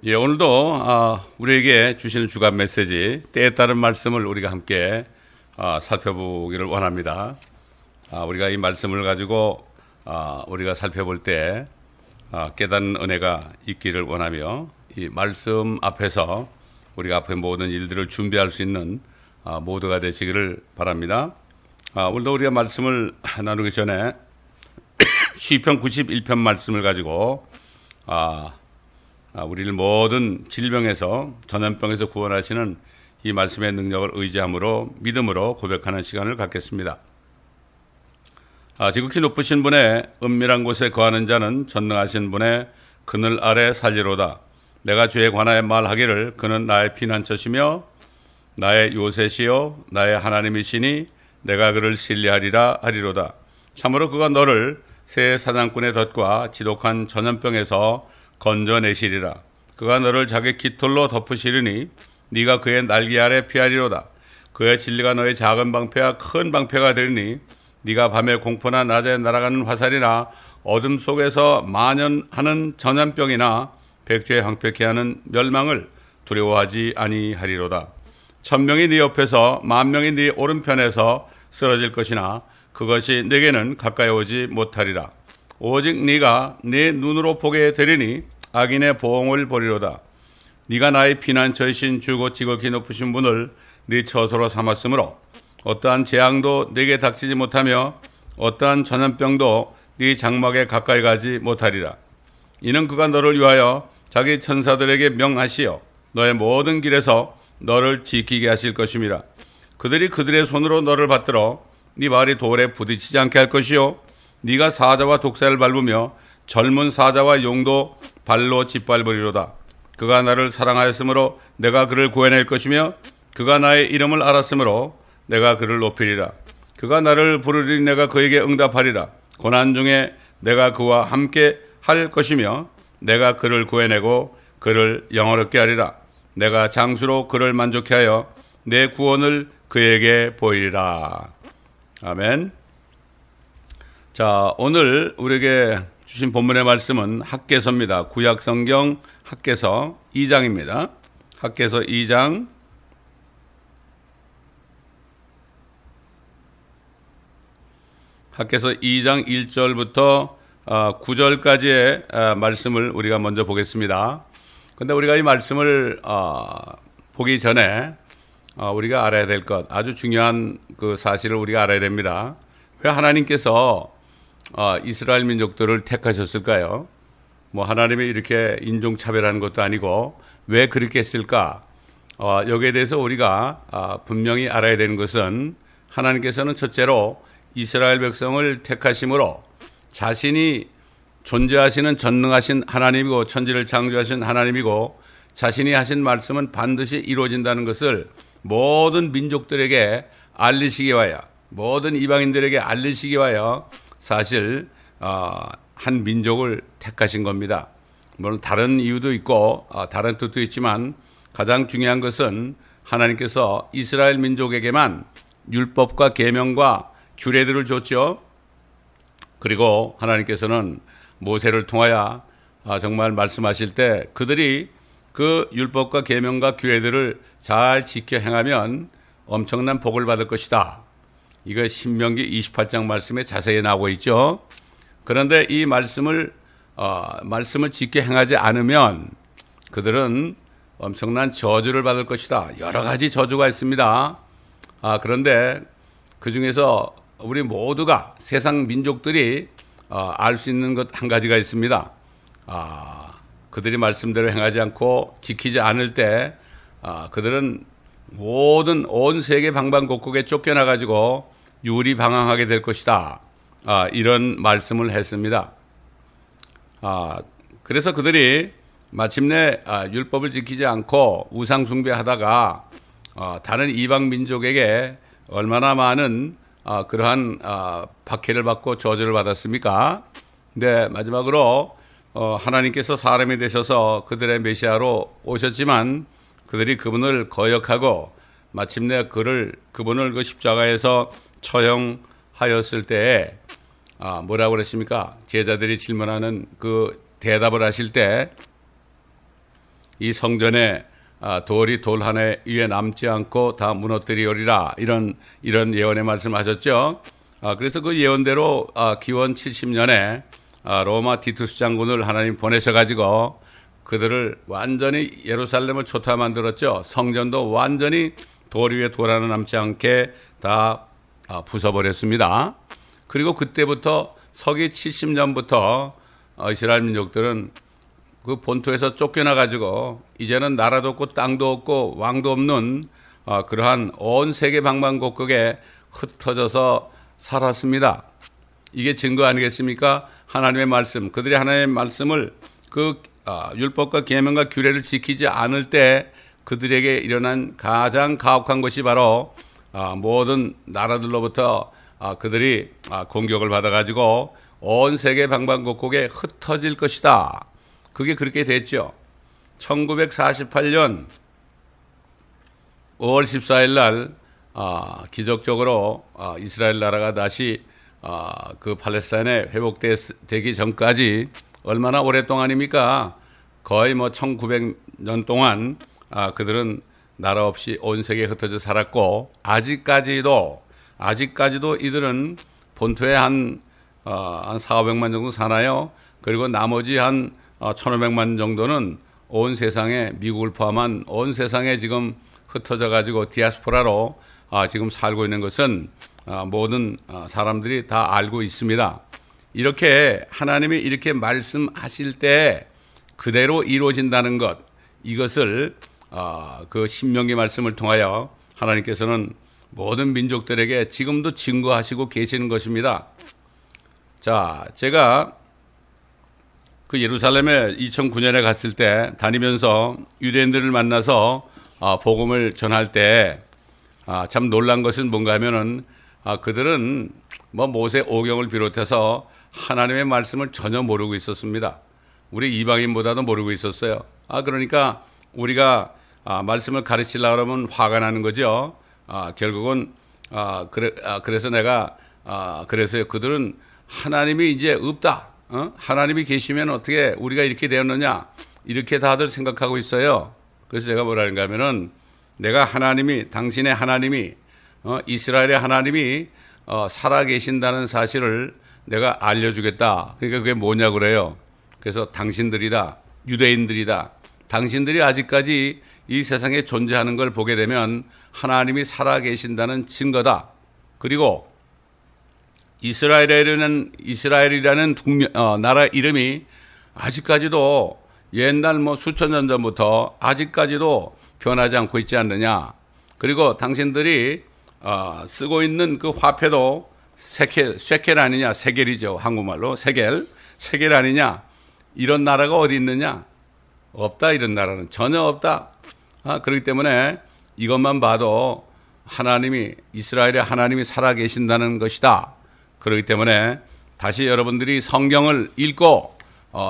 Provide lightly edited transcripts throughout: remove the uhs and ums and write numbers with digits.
예, 오늘도 우리에게 주시는 주간 메시지 때에 따른 말씀을 우리가 함께 살펴보기를 원합니다. 우리가 이 말씀을 가지고 우리가 살펴볼 때 깨닫는 은혜가 있기를 원하며 이 말씀 앞에서 우리가 앞에 모든 일들을 준비할 수 있는 모두가 되시기를 바랍니다. 오늘도 우리가 말씀을 나누기 전에 시편 91편 말씀을 가지고 우리를 모든 질병에서 전염병에서 구원하시는 이 말씀의 능력을 의지함으로 믿음으로 고백하는 시간을 갖겠습니다. 지극히 높으신 분의 은밀한 곳에 거하는 자는 전능하신 분의 그늘 아래 살리로다. 내가 주에 관하여 말하기를 그는 나의 피난처시며 나의 요새시요 나의 하나님이시니 내가 그를 신뢰하리라 하리로다. 참으로 그가 너를 새 사냥꾼의 덫과 지독한 전염병에서 건져내시리라. 그가 너를 자기 깃털로 덮으시리니 네가 그의 날개 아래 피하리로다. 그의 진리가 너의 작은 방패와 큰 방패가 되리니 네가 밤에 공포나 낮에 날아가는 화살이나 어둠 속에서 만연하는 전염병이나 백주에 황폐케 하는 멸망을 두려워하지 아니하리로다. 1000명이 네 옆에서 10,000명이 네 오른편에서 쓰러질 것이나 그것이 내게는 가까이 오지 못하리라. 오직 네가 네 눈으로 보게 되리니 악인의 보응을 보리로다. 네가 나의 피난처이신 주고 지극히 높으신 분을 네 처소로 삼았으므로 어떠한 재앙도 네게 닥치지 못하며 어떠한 전염병도 네 장막에 가까이 가지 못하리라. 이는 그가 너를 위하여 자기 천사들에게 명하시어 너의 모든 길에서 너를 지키게 하실 것임이라. 그들이 그들의 손으로 너를 받들어 네 발이 돌에 부딪히지 않게 할 것이요 네가 사자와 독사를 밟으며 젊은 사자와 용도 발로 짓밟으리로다. 그가 나를 사랑하였으므로 내가 그를 구해낼 것이며 그가 나의 이름을 알았으므로 내가 그를 높이리라. 그가 나를 부르리니 내가 그에게 응답하리라. 고난 중에 내가 그와 함께 할 것이며 내가 그를 구해내고 그를 영화롭게 하리라. 내가 장수로 그를 만족케 하여 내 구원을 그에게 보이리라. 아멘. 자, 오늘 우리에게 주신 본문의 말씀은 학개서입니다. 구약성경 학개서 2장입니다. 학개서 2장 1절부터 9절까지의 말씀을 우리가 먼저 보겠습니다. 그런데 우리가 이 말씀을 보기 전에 우리가 알아야 될 것, 아주 중요한 그 사실을 우리가 알아야 됩니다. 왜 하나님께서 이스라엘 민족들을 택하셨을까요? 뭐 하나님이 이렇게 인종차별하는 것도 아니고 왜 그렇게 했을까? 여기에 대해서 우리가 분명히 알아야 되는 것은 하나님께서는 첫째로 이스라엘 백성을 택하심으로 자신이 존재하시는 전능하신 하나님이고 천지를 창조하신 하나님이고 자신이 하신 말씀은 반드시 이루어진다는 것을 모든 민족들에게 알리시기 위하여 모든 이방인들에게 알리시기 위하여 사실 한 민족을 택하신 겁니다. 물론 다른 이유도 있고 다른 뜻도 있지만 가장 중요한 것은 하나님께서 이스라엘 민족에게만 율법과 계명과 규례들을 줬죠. 그리고 하나님께서는 모세를 통하여 정말 말씀하실 때 그들이 그 율법과 계명과 규례들을 잘 지켜 행하면 엄청난 복을 받을 것이다. 이거 신명기 28장 말씀에 자세히 나오고 있죠. 그런데 이 말씀을 지켜 행하지 않으면 그들은 엄청난 저주를 받을 것이다. 여러 가지 저주가 있습니다. 그런데 그 중에서 우리 모두가 세상 민족들이 알 수 있는 것 한 가지가 있습니다. 그들이 말씀대로 행하지 않고 지키지 않을 때 그들은 모든 온 세계 방방곡곡에 쫓겨나가지고 유리방황하게 될 것이다. 이런 말씀을 했습니다. 그래서 그들이 마침내 율법을 지키지 않고 우상 숭배하다가 다른 이방 민족에게 얼마나 많은 그러한 박해를 받고 저주를 받았습니까? 근데 마지막으로 하나님께서 사람이 되셔서 그들의 메시아로 오셨지만 그들이 그분을 거역하고 마침내 그분을 그 십자가에서 처형하였을 때에 뭐라고 그랬습니까? 제자들이 질문하는 그 대답을 하실 때 이 성전에 돌이 돌 하나 위에 남지 않고 다 무너뜨리리라, 이런 예언의 말씀하셨죠. 그래서 그 예언대로 기원 70년에 로마 티투스 장군을 하나님 보내셔가지고 그들을 완전히 예루살렘을 초토화 만들었죠. 성전도 완전히 돌 위에 돌 하나 남지 않게 다 부숴버렸습니다. 그리고 그때부터 서기 70년부터 이스라엘 민족들은 그 본토에서 쫓겨나가지고 이제는 나라도 없고 땅도 없고 왕도 없는 그러한 온 세계 방방곡곡에 흩어져서 살았습니다. 이게 증거 아니겠습니까? 하나님의 말씀, 그들이 하나님의 말씀을 그 율법과 계명과 규례를 지키지 않을 때 그들에게 일어난 가장 가혹한 것이 바로 모든 나라들로부터 그들이 공격을 받아가지고 온 세계 방방곡곡에 흩어질 것이다. 그게 그렇게 됐죠. 1948년 5월 14일 날 기적적으로 이스라엘 나라가 다시 그 팔레스타인에 회복되기 전까지 얼마나 오랫동안입니까? 거의 뭐 1900년 동안 그들은 나라 없이 온 세계에 흩어져 살았고, 아직까지도 이들은 본토에 한 400~500만 정도 사나요? 그리고 나머지 한 1500만 정도는 온 세상에, 미국을 포함한 온 세상에 지금 흩어져 가지고 디아스포라로 지금 살고 있는 것은 모든 사람들이 다 알고 있습니다. 이렇게 하나님이 이렇게 말씀하실 때 그대로 이루어진다는 것, 이것을 그 신명기 말씀을 통하여 하나님께서는 모든 민족들에게 지금도 증거하시고 계시는 것입니다. 자, 제가 그 예루살렘에 2009년에 갔을 때 다니면서 유대인들을 만나서 복음을 전할 때 참 놀란 것은 뭔가 하면은 그들은 뭐 모세 오경을 비롯해서 하나님의 말씀을 전혀 모르고 있었습니다. 우리 이방인보다도 모르고 있었어요. 그러니까 우리가 말씀을 가르치려고 하면 화가 나는 거죠. 결국은 그래서 내가 그래서 그들은 하나님이 이제 없다. 하나님이 계시면 어떻게 우리가 이렇게 되었느냐, 이렇게 다들 생각하고 있어요. 그래서 제가 뭐라는가 하면은, 내가 하나님이, 당신의 하나님이, 이스라엘의 하나님이 살아계신다는 사실을 내가 알려주겠다. 그러니까 그게 뭐냐 그래요. 그래서 당신들이다, 유대인들이다, 당신들이 아직까지 이 세상에 존재하는 걸 보게 되면 하나님이 살아계신다는 증거다. 그리고 이스라엘이라는 나라 이름이 아직까지도 옛날 뭐 수천 년 전부터 아직까지도 변하지 않고 있지 않느냐. 그리고 당신들이 쓰고 있는 그 화폐도 세켈 아니냐, 세겔이죠, 한국말로 세겔 아니냐. 이런 나라가 어디 있느냐? 없다. 이런 나라는 전혀 없다. 그렇기 때문에 이것만 봐도 하나님이, 이스라엘의 하나님이 살아계신다는 것이다. 그렇기 때문에 다시 여러분들이 성경을 읽고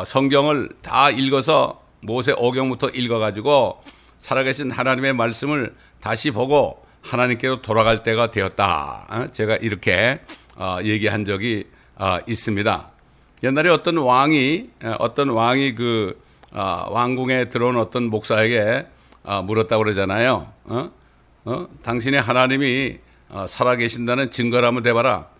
성경을 다 읽어서 모세 오경부터 읽어가지고 살아계신 하나님의 말씀을 다시 보고 하나님께로 돌아갈 때가 되었다. 제가 이렇게 얘기한 적이 있습니다. 옛날에 어떤 왕이 그 왕궁에 들어온 어떤 목사에게 물었다고 그러잖아요. 당신의 하나님이 살아계신다는 증거를 한번 대봐라.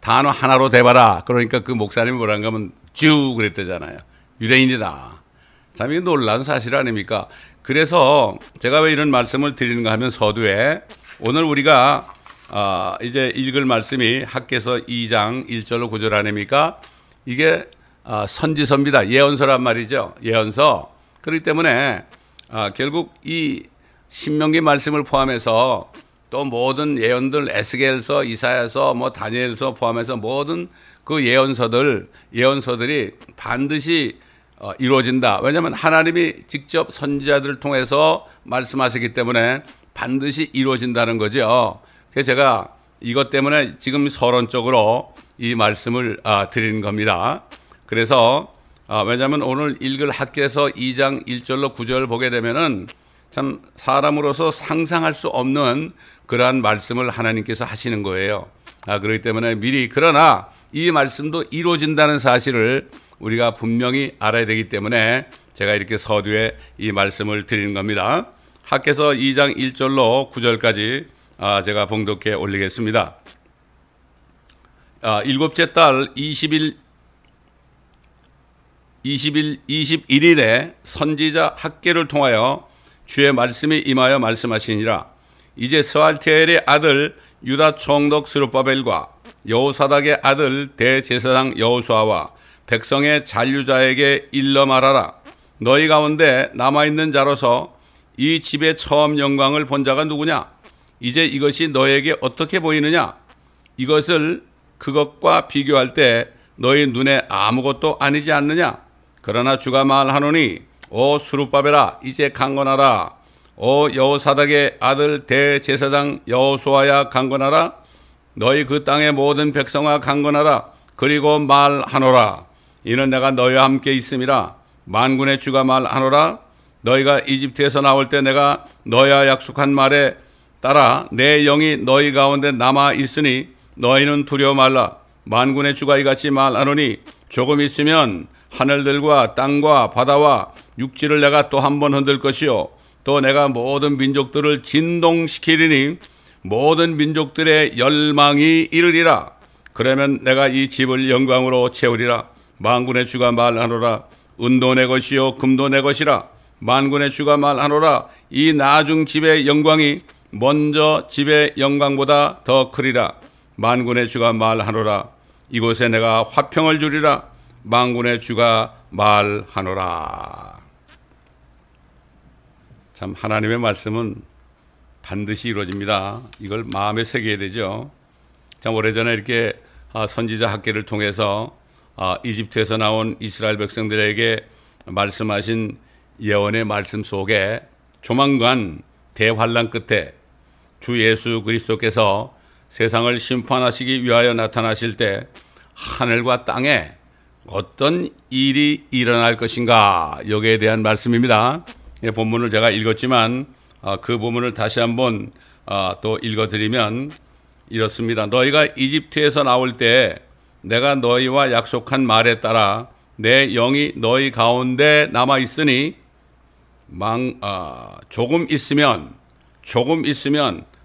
단어 하나로 대봐라. 그러니까 그 목사님이 뭐라는가 하면 주 그랬대잖아요. 유대인이다. 참 이게 놀라운 사실 아닙니까? 그래서 제가 왜 이런 말씀을 드리는가 하면, 서두에 오늘 우리가 이제 읽을 말씀이 학개서 2장 1절로 9절 아닙니까? 이게 선지서입니다. 예언서란 말이죠. 예언서. 그렇기 때문에 결국 이 신명기 말씀을 포함해서 또 모든 예언들, 에스겔서, 이사야서, 뭐 다니엘서 포함해서 모든 그 예언서들이 반드시 이루어진다. 왜냐하면 하나님이 직접 선지자들을 통해서 말씀하시기 때문에 반드시 이루어진다는 거죠. 그래서 제가 이것 때문에 지금 서론적으로 이 말씀을 드리는 겁니다. 그래서 왜냐하면 오늘 읽을 학개서 2장 1절로 9절 보게 되면은 참 사람으로서 상상할 수 없는 그러한 말씀을 하나님께서 하시는 거예요. 그렇기 때문에 미리, 그러나 이 말씀도 이루어진다는 사실을 우리가 분명히 알아야 되기 때문에 제가 이렇게 서두에 이 말씀을 드리는 겁니다. 학개서 2장 1절로 9절까지 제가 봉독해 올리겠습니다. 일곱째 달 21일에 선지자 학개를 통하여 주의 말씀이 임하여 말씀하시니라. 이제 스알티엘의 아들 유다 총독 스룹바벨과 여호사닥의 아들 대제사장 여호수아와 백성의 잔류자에게 일러 말하라. 너희 가운데 남아있는 자로서 이 집의 처음 영광을 본 자가 누구냐? 이제 이것이 너에게 어떻게 보이느냐? 이것을 그것과 비교할 때 너희 눈에 아무것도 아니지 않느냐? 그러나 주가 말하노니 오 스룹바벨아 이제 강건하라. 오 여호사닥의 아들 대제사장 여호수아야 강건하라. 너희 그 땅의 모든 백성아 강건하라. 그리고 말하노라. 이는 내가 너희와 함께 있음이라. 만군의 주가 말하노라. 너희가 이집트에서 나올 때 내가 너희와 약속한 말에 따라 내 영이 너희 가운데 남아 있으니 너희는 두려워 말라. 만군의 주가 이같이 말하노니 조금 있으면 하늘들과 땅과 바다와 육지를 내가 또 한 번 흔들 것이요 또 내가 모든 민족들을 진동시키리니 모든 민족들의 열망이 이르리라. 그러면 내가 이 집을 영광으로 채우리라. 만군의 주가 말하노라. 은도 내 것이요 금도 내 것이라. 만군의 주가 말하노라. 이 나중 집의 영광이 먼저 집의 영광보다 더 크리라. 만군의 주가 말하노라. 이곳에 내가 화평을 주리라. 만군의 주가 말하노라. 참 하나님의 말씀은 반드시 이루어집니다. 이걸 마음에 새겨야 되죠. 참 오래전에 이렇게 선지자 학개를 통해서 이집트에서 나온 이스라엘 백성들에게 말씀하신 예언의 말씀 속에 조만간 대환란 끝에 주 예수 그리스도께서 세상을 심판하시기 위하여 나타나실 때 하늘과 땅에 어떤 일이 일어날 것인가 여기에 대한 말씀입니다. 본문을 제가 읽었지만 그 본문을 다시 한번 또 읽어드리면 이렇습니다. 너희가 이집트에서 나올 때 내가 너희와 약속한 말에 따라 내 영이 너희 가운데 남아 있으니 조금 있으면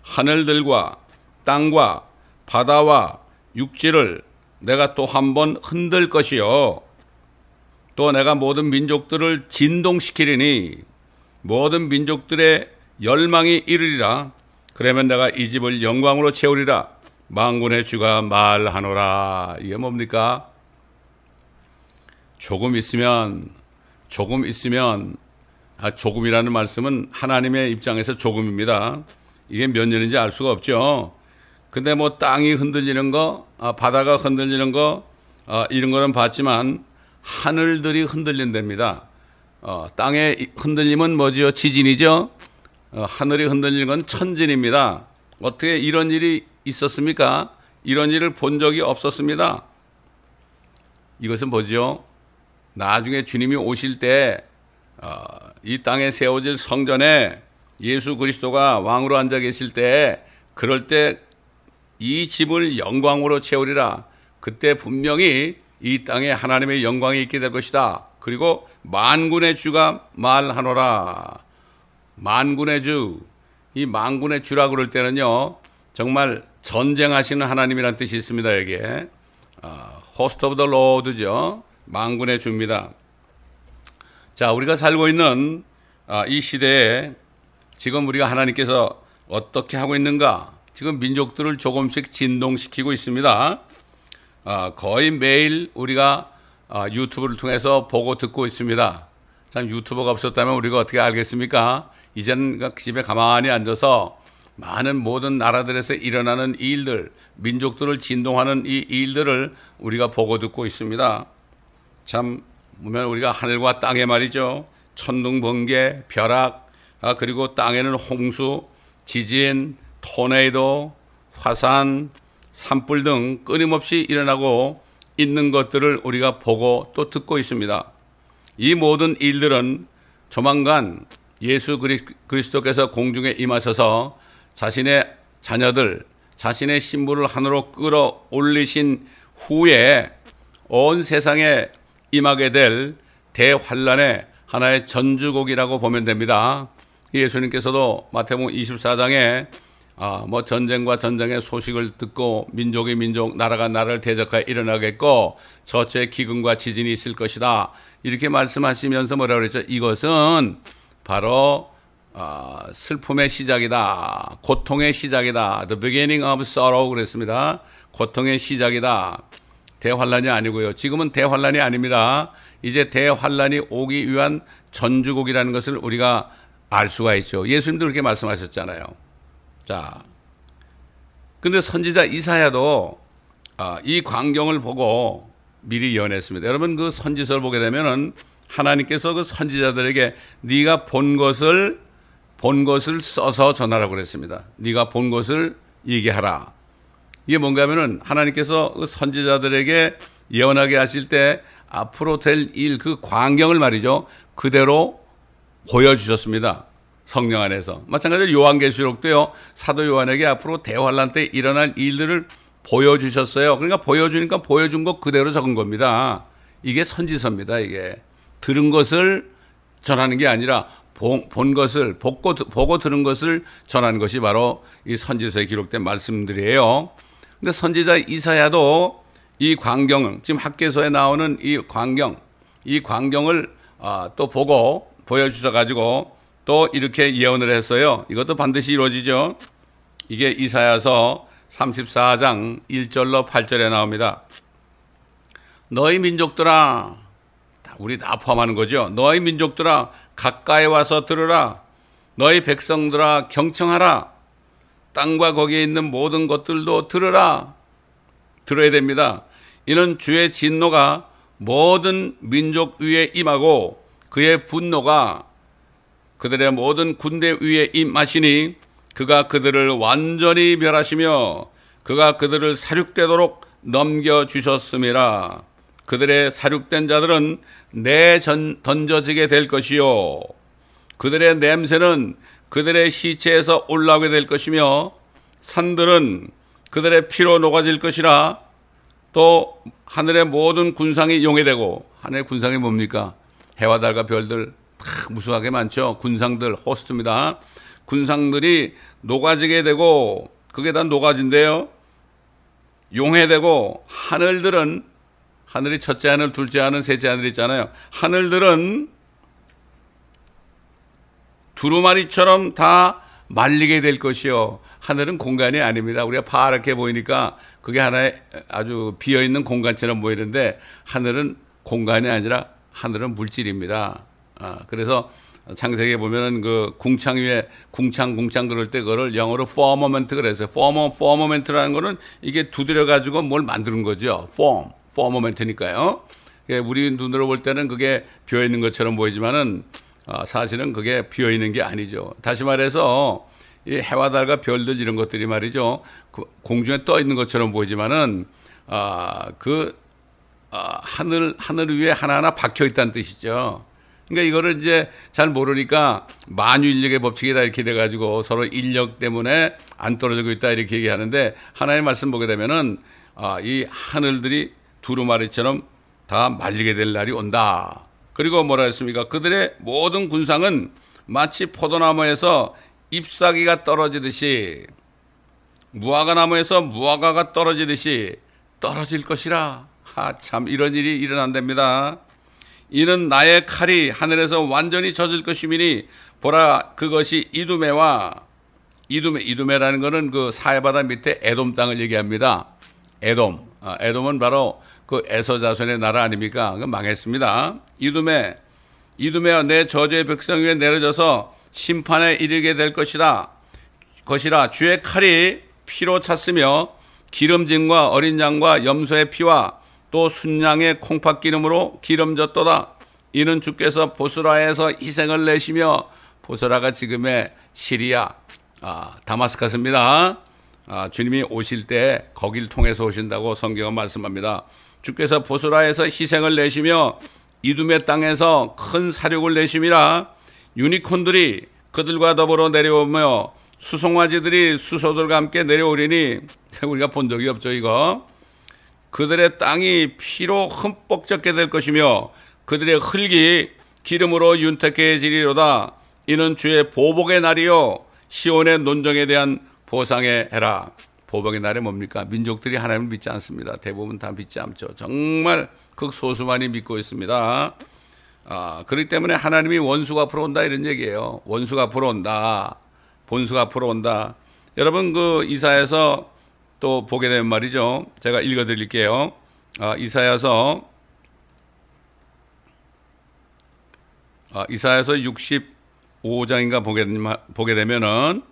하늘들과 땅과 바다와 육지를 내가 또 한 번 흔들 것이요 또 내가 모든 민족들을 진동시키리니 모든 민족들의 열망이 이르리라. 그러면 내가 이 집을 영광으로 채우리라. 만군의 주가 말하노라. 이게 뭡니까? 조금 있으면 조금이라는 말씀은 하나님의 입장에서 조금입니다. 이게 몇 년인지 알 수가 없죠. 근데 뭐 땅이 흔들리는 거, 바다가 흔들리는 거, 이런 거는 봤지만 하늘들이 흔들린답니다. 땅의 흔들림은 뭐지요? 지진이죠. 하늘이 흔들리는 건 천진입니다. 어떻게 이런 일이 있었습니까? 이런 일을 본 적이 없었습니다. 이것은 뭐죠? 나중에 주님이 오실 때 이 땅에 세워질 성전에 예수 그리스도가 왕으로 앉아 계실 때 그럴 때 이 집을 영광으로 채우리라. 그때 분명히 이 땅에 하나님의 영광이 있게 될 것이다. 그리고 만군의 주가 말하노라. 만군의 주, 이 만군의 주라 그럴 때는요 정말 전쟁하시는 하나님이라는 뜻이 있습니다. 여기에 host of the Lord죠. 만군의 주입니다. 자, 우리가 살고 있는 이 시대에 지금 우리가 하나님께서 어떻게 하고 있는가? 지금 민족들을 조금씩 진동시키고 있습니다. 거의 매일 우리가 유튜브를 통해서 보고 듣고 있습니다. 참 유튜버가 없었다면 우리가 어떻게 알겠습니까? 이제는 집에 가만히 앉아서 많은 모든 나라들에서 일어나는 일들, 민족들을 진동하는 이 일들을 우리가 보고 듣고 있습니다. 참 보면 우리가 하늘과 땅에 말이죠. 천둥, 번개, 벼락, 그리고 땅에는 홍수, 지진, 토네이도, 화산, 산불 등 끊임없이 일어나고 있는 것들을 우리가 보고 또 듣고 있습니다. 이 모든 일들은 조만간 예수 그리스도께서 공중에 임하셔서 자신의 자녀들, 자신의 신부를 하늘로 끌어올리신 후에 온 세상에 임하게 될 대환란의 하나의 전주곡이라고 보면 됩니다. 예수님께서도 마태복음 24장에 뭐 전쟁과 전쟁의 소식을 듣고 민족이 민족, 나라가 나라를 대적하여 일어나겠고 저처에 기근과 지진이 있을 것이다. 이렇게 말씀하시면서 뭐라고 그랬죠? 이것은 바로 슬픔의 시작이다. 고통의 시작이다. The beginning of sorrow 그랬습니다. 고통의 시작이다. 대환란이 아니고요. 지금은 대환란이 아닙니다. 이제 대환란이 오기 위한 전주곡이라는 것을 우리가 알 수가 있죠. 예수님도 그렇게 말씀하셨잖아요. 자, 근데 선지자 이사야도 이 광경을 보고 미리 예언했습니다. 여러분 그 선지서를 보게 되면은 하나님께서 그 선지자들에게 네가 본 것을 써서 전하라고 그랬습니다. 네가 본 것을 얘기하라. 이게 뭔가 하면은 하나님께서 그 선지자들에게 예언하게 하실 때 앞으로 될 일 그 광경을 말이죠. 그대로 보여주셨습니다. 성령 안에서. 마찬가지로 요한계시록도요. 사도 요한에게 앞으로 대환란 때 일어날 일들을 보여주셨어요. 그러니까 보여주니까 보여준 것 그대로 적은 겁니다. 이게 선지서입니다. 이게 들은 것을 전하는 게 아니라 본 것을 보고 들은 것을 전하는 것이 바로 이 선지서에 기록된 말씀들이에요. 근데 선지자 이사야도 이 광경을 지금 학개서에 나오는 이 광경을 또 보고 보여주셔 가지고 또 이렇게 예언을 했어요. 이것도 반드시 이루어지죠. 이게 이사야서 34장 1절로 8절에 나옵니다. 너희 민족들아, 우리 다 포함하는 거죠. 너희 민족들아 가까이 와서 들으라. 너희 백성들아 경청하라. 땅과 거기에 있는 모든 것들도 들으라. 들어야 됩니다. 이는 주의 진노가 모든 민족 위에 임하고 그의 분노가 그들의 모든 군대 위에 임하시니 그가 그들을 완전히 멸하시며 그가 그들을 사륙되도록 넘겨주셨음이라. 그들의 사륙된 자들은 던져지게 될 것이요 그들의 냄새는 그들의 시체에서 올라오게 될 것이며 산들은 그들의 피로 녹아질 것이라. 또 하늘의 모든 군상이 용해되고, 하늘의 군상이 뭡니까? 해와 달과 별들 다 무수하게 많죠. 군상들, 호스트입니다. 군상들이 녹아지게 되고, 그게 다 녹아진대요. 용해되고, 하늘이 첫째 하늘, 둘째 하늘, 셋째 하늘 있잖아요. 하늘들은 두루마리처럼 다 말리게 될 것이요. 하늘은 공간이 아닙니다. 우리가 파랗게 보이니까 그게 하나의 아주 비어있는 공간처럼 보이는데 하늘은 공간이 아니라 하늘은 물질입니다. 그래서 창세기에 보면은 그 궁창 위에 궁창 그럴 때 그거를 영어로 firmament 그래서 firmament라는 거는 이게 두드려 가지고 뭘 만드는 거죠. firmament니까요. 우리 눈으로 볼 때는 그게 비어 있는 것처럼 보이지만은 사실은 그게 비어 있는 게 아니죠. 다시 말해서 이 해와 달과 별들 이런 것들이 말이죠. 그 공중에 떠 있는 것처럼 보이지만은 하늘 위에 하나하나 박혀 있다는 뜻이죠. 그러니까 이거를 이제 잘 모르니까 만유인력의 법칙이다 이렇게 돼가지고 서로 인력 때문에 안 떨어지고 있다 이렇게 얘기하는데 하나의 말씀 보게 되면은 이 하늘들이 두루마리처럼 다 말리게 될 날이 온다. 그리고 뭐라 했습니까? 그들의 모든 군상은 마치 포도나무에서 잎사귀가 떨어지듯이 무화과나무에서 무화과가 떨어지듯이 떨어질 것이라. 참 이런 일이 일어난답니다. 이는 나의 칼이 하늘에서 완전히 젖을 것이미니 보라 그것이 이두메라는 것은 그 사해바다 밑에 에돔 땅을 얘기합니다. 에돔은 바로 그 에서 자손의 나라 아닙니까? 망했습니다. 이두메야 내 저주의 백성 위에 내려져서 심판에 이르게 될 것이라. 주의 칼이 피로 찼으며 기름진과 어린 양과 염소의 피와 또 순양의 콩팥 기름으로 기름졌도다. 이는 주께서 보스라에서 희생을 내시며, 보스라가 지금의 시리아 다마스커스입니다. 주님이 오실 때 거길 통해서 오신다고 성경은 말씀합니다. 주께서 보스라에서 희생을 내시며 이두메 땅에서 큰 사륙을 내심이라. 유니콘들이 그들과 더불어 내려오며 수송아지들이 수소들과 함께 내려오리니, 우리가 본 적이 없죠 이거. 그들의 땅이 피로 흠뻑 젖게 될 것이며 그들의 흙이 기름으로 윤택해지리로다. 이는 주의 보복의 날이요 시온의 논정에 대한 보상의 해라. 보복의 날이 뭡니까? 민족들이 하나님을 믿지 않습니다. 대부분 다 믿지 않죠. 정말 극소수만이 믿고 있습니다. 그렇기 때문에 하나님이 원수가 앞으로 온다 이런 얘기예요. 원수가 앞으로 온다. 본수가 앞으로 온다. 여러분 그 이사야서 또 보게 되면 말이죠. 제가 읽어드릴게요. 이사야서 65장인가 보게 되면은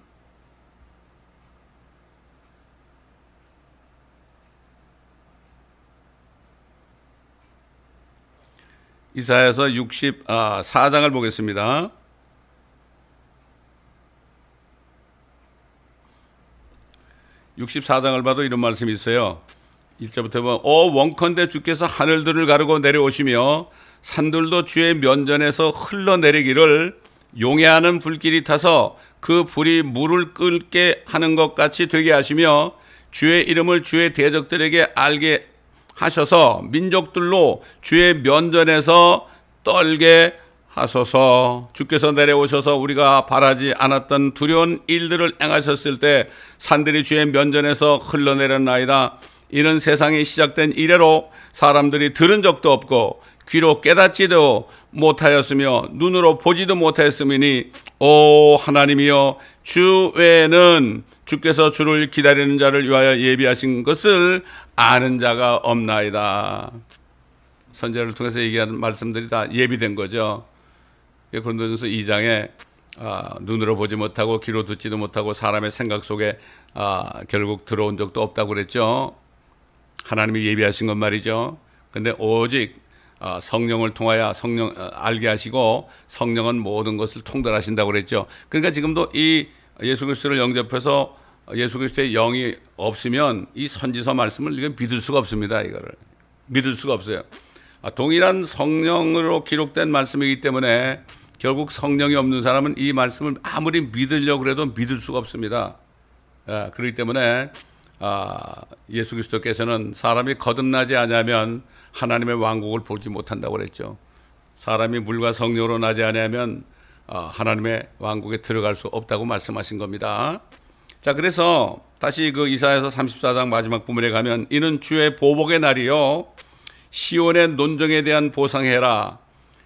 이사야서 64장을 보겠습니다. 64장을 봐도 이런 말씀이 있어요. 1절부터 보면 원컨대 주께서 하늘들을 가르고 내려오시며 산들도 주의 면전에서 흘러내리기를 용해하는 불길이 타서 그 불이 물을 끓게 하는 것 같이 되게 하시며 주의 이름을 주의 대적들에게 알게 하셔서 민족들로 주의 면전에서 떨게 하소서. 주께서 내려오셔서 우리가 바라지 않았던 두려운 일들을 행하셨을 때 산들이 주의 면전에서 흘러내렸나이다. 이는 세상이 시작된 이래로 사람들이 들은 적도 없고 귀로 깨닫지도 못하였으며 눈으로 보지도 못하였으니 오 하나님이여 주 외에는 주께서 주를 기다리는 자를 위하여 예비하신 것을 아는 자가 없나이다. 선지자를 통해서 얘기하는 말씀들이 다 예비된 거죠. 고린도전서 2장에 눈으로 보지 못하고 귀로 듣지도 못하고 사람의 생각 속에 결국 들어온 적도 없다고 그랬죠. 하나님이 예비하신 것 말이죠. 근데 오직 성령을 통하여 성령 알게 하시고 성령은 모든 것을 통달하신다고 그랬죠. 그러니까 지금도 이 예수 그리스도를 영접해서 예수 그리스도의 영이 없으면 이 선지서 말씀을 이건 믿을 수가 없습니다. 이거를 믿을 수가 없어요. 동일한 성령으로 기록된 말씀이기 때문에 결국 성령이 없는 사람은 이 말씀을 아무리 믿으려고 해도 믿을 수가 없습니다. 그렇기 때문에 예수 그리스도께서는 사람이 거듭나지 않으면 하나님의 왕국을 보지 못한다고 그랬죠. 사람이 물과 성령으로 나지 않으면 하나님의 왕국에 들어갈 수 없다고 말씀하신 겁니다. 자, 그래서 다시 그 이사야서 34장 마지막 부분에 가면 이는 주의 보복의 날이요 시온의 논정에 대한 보상해라.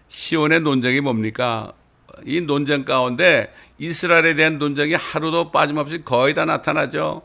시온의 논쟁이 뭡니까? 이 논쟁 가운데 이스라엘에 대한 논쟁이 하루도 빠짐없이 거의 다 나타나죠.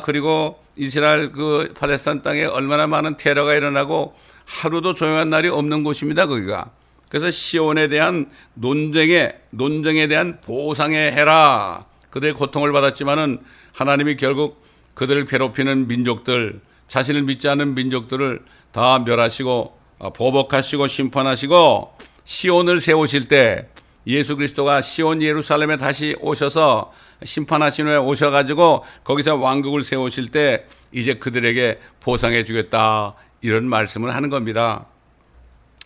그리고 이스라엘 그 팔레스타인 땅에 얼마나 많은 테러가 일어나고 하루도 조용한 날이 없는 곳입니다, 거기가. 그래서 시온에 대한 논쟁에 대한 보상에 해라. 그들의 고통을 받았지만은 하나님이 결국 그들을 괴롭히는 민족들, 자신을 믿지 않는 민족들을 다 멸하시고 보복하시고 심판하시고 시온을 세우실 때 예수 그리스도가 시온 예루살렘에 다시 오셔서 심판하신 후에 오셔가지고 거기서 왕국을 세우실 때 이제 그들에게 보상해 주겠다 이런 말씀을 하는 겁니다.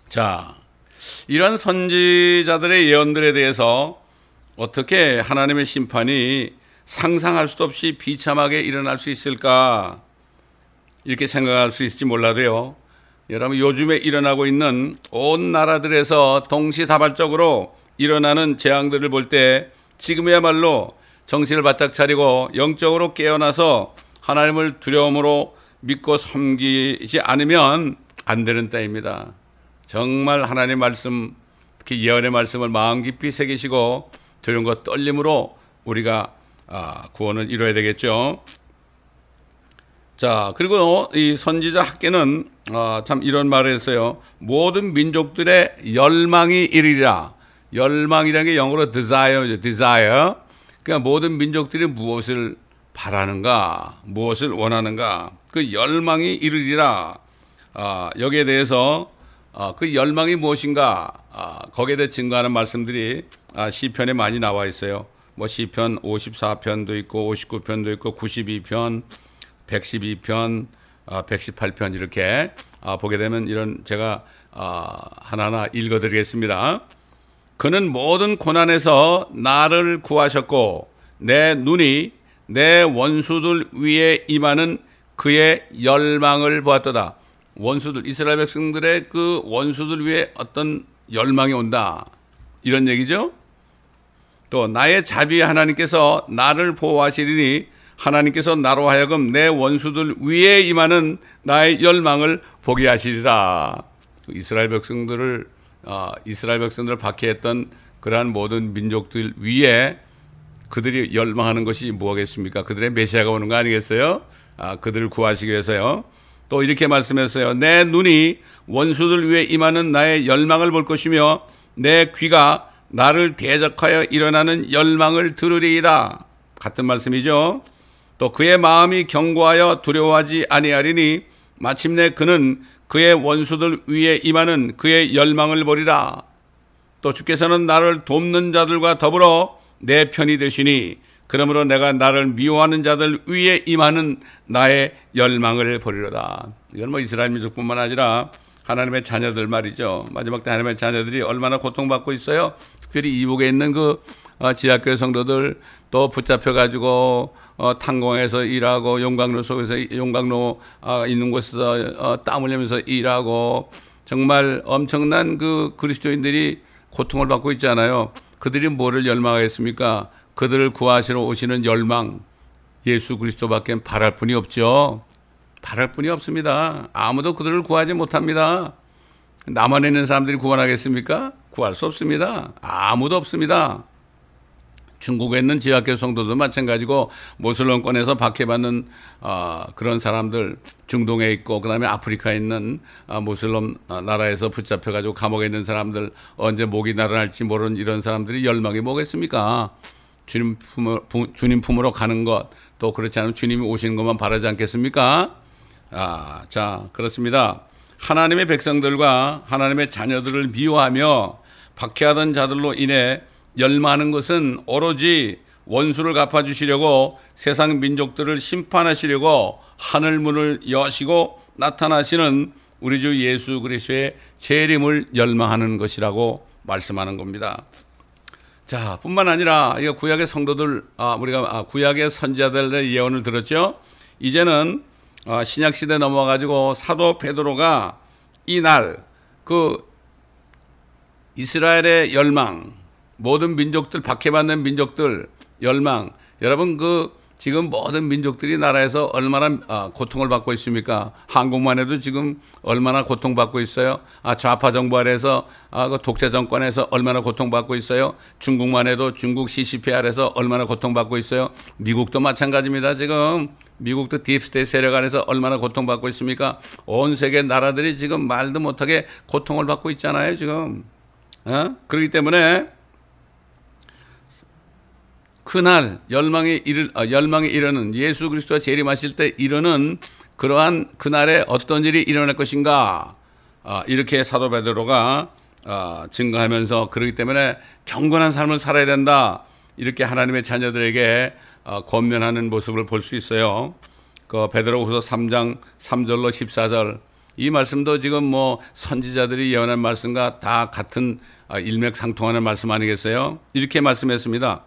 자, 이런 선지자들의 예언들에 대해서 어떻게 하나님의 심판이 상상할 수도 없이 비참하게 일어날 수 있을까 이렇게 생각할 수 있을지 몰라도요. 여러분 요즘에 일어나고 있는 온 나라들에서 동시다발적으로 일어나는 재앙들을 볼 때 지금이야말로 정신을 바짝 차리고 영적으로 깨어나서 하나님을 두려움으로 믿고 섬기지 않으면 안 되는 때입니다. 정말 하나님의 말씀, 특히 예언의 말씀을 마음 깊이 새기시고 두려움과 떨림으로 우리가 구원을 이루어야 되겠죠. 자, 그리고 이 선지자 학계는 참 이런 말을 했어요. 모든 민족들의 열망이 이르리라. 열망이라는 게 영어로 desire. 그러니까 모든 민족들이 무엇을 바라는가, 무엇을 원하는가, 그 열망이 이르리라. 여기에 대해서 그 열망이 무엇인가, 거기에 대해 증거하는 말씀들이 시편에 많이 나와 있어요. 뭐 시편 54편도 있고 59편도 있고 92편, 112편, 118편 이렇게 보게 되면 이런 제가 하나하나 읽어드리겠습니다. 그는 모든 고난에서 나를 구하셨고 내 눈이 내 원수들 위에 임하는 그의 열망을 보았도다. 원수들, 이스라엘 백성들의 그 원수들 위에 어떤 열망이 온다. 이런 얘기죠. 또 나의 자비에 하나님께서 나를 보호하시리니 하나님께서 나로 하여금 내 원수들 위에 임하는 나의 열망을 보게 하시리라. 이스라엘 백성들을 박해했던 그러한 모든 민족들 위에 그들이 열망하는 것이 무엇겠습니까? 그들의 메시아가 오는 거 아니겠어요? 그들을 구하시기 위해서요. 또 이렇게 말씀했어요. 내 눈이 원수들 위에 임하는 나의 열망을 볼 것이며 내 귀가 나를 대적하여 일어나는 열망을 들으리이다. 같은 말씀이죠. 또 그의 마음이 견고하여 두려워하지 아니하리니 마침내 그는 그의 원수들 위에 임하는 그의 열망을 보리라. 또 주께서는 나를 돕는 자들과 더불어 내 편이 되시니 그러므로 내가 나를 미워하는 자들 위에 임하는 나의 열망을 보리로다. 이건 뭐 이스라엘 민족뿐만 아니라 하나님의 자녀들 말이죠. 마지막 때 하나님의 자녀들이 얼마나 고통받고 있어요. 특별히 이북에 있는 그 지하교회 성도들 또 붙잡혀가지고 탄광에서 일하고 용광로 속에서 용광로 있는 곳에서 땀 흘리면서 일하고 정말 엄청난 그 그리스도인들이 고통을 받고 있잖아요. 그들이 뭐를 열망하겠습니까? 그들을 구하시러 오시는 열망, 예수 그리스도밖에 바랄 분이 없죠. 바랄 분이 없습니다. 아무도 그들을 구하지 못합니다. 남한에 있는 사람들이 구원하겠습니까? 구할 수 없습니다. 아무도 없습니다. 중국에 있는 지하교회 성도도 마찬가지고 모슬렘권에서 박해받는 그런 사람들, 중동에 있고 그다음에 아프리카에 있는 모슬렘 나라에서 붙잡혀가지고 감옥에 있는 사람들, 언제 목이 날아날지 모르는 이런 사람들이 열망이 뭐겠습니까? 주님 품으로 가는 것, 또 그렇지 않으면 주님이 오시는 것만 바라지 않겠습니까? 자, 그렇습니다. 하나님의 백성들과 하나님의 자녀들을 미워하며 박해하던 자들로 인해 열망하는 것은 오로지 원수를 갚아주시려고 세상 민족들을 심판하시려고 하늘문을 여시고 나타나시는 우리 주 예수 그리스도의 재림을 열망하는 것이라고 말씀하는 겁니다. 자, 뿐만 아니라 이거 구약의 성도들, 우리가 구약의 선지자들의 예언을 들었죠. 이제는 신약 시대 넘어가지고 사도 베드로가 이날 그 이스라엘의 열망, 모든 민족들, 박해받는 민족들 열망, 여러분 지금 모든 민족들이 나라에서 얼마나 고통을 받고 있습니까? 한국만 해도 지금 얼마나 고통받고 있어요. 좌파 정부 아래에서 그 독재 정권에서 얼마나 고통받고 있어요. 중국만 해도 중국 CCP 아래에서 얼마나 고통받고 있어요. 미국도 마찬가지입니다. 지금 미국도 딥스테이트 세력 안에서 얼마나 고통받고 있습니까? 온 세계 나라들이 지금 말도 못하게 고통을 받고 있잖아요. 지금 그렇기 때문에 그날 열망에 이르는 예수 그리스도가 재림하실 때 이르는 그러한 그날에 어떤 일이 일어날 것인가, 이렇게 사도 베드로가 증거하면서, 그렇기 때문에 경건한 삶을 살아야 된다, 이렇게 하나님의 자녀들에게 권면하는 모습을 볼 수 있어요. 그 베드로후서 3장 3절로 14절 이 말씀도 지금 뭐 선지자들이 예언한 말씀과 다 같은 일맥상통하는 말씀 아니겠어요? 이렇게 말씀했습니다.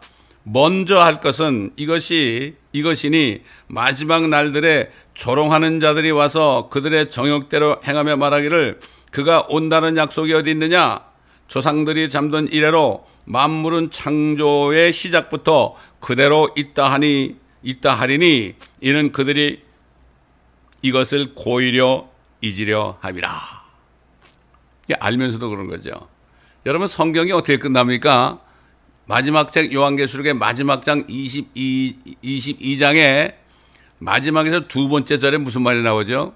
먼저 할 것은 이것이니 마지막 날들에 조롱하는 자들이 와서 그들의 정욕대로 행하며 말하기를 그가 온다는 약속이 어디 있느냐? 조상들이 잠든 이래로 만물은 창조의 시작부터 그대로 있다 하리니 이는 그들이 이것을 고의려 잊으려 함이라. 알면서도 그런 거죠. 여러분, 성경이 어떻게 끝납니까? 마지막 책 요한계시록의 마지막 장 22장에 마지막에서 두 번째 절에 무슨 말이 나오죠?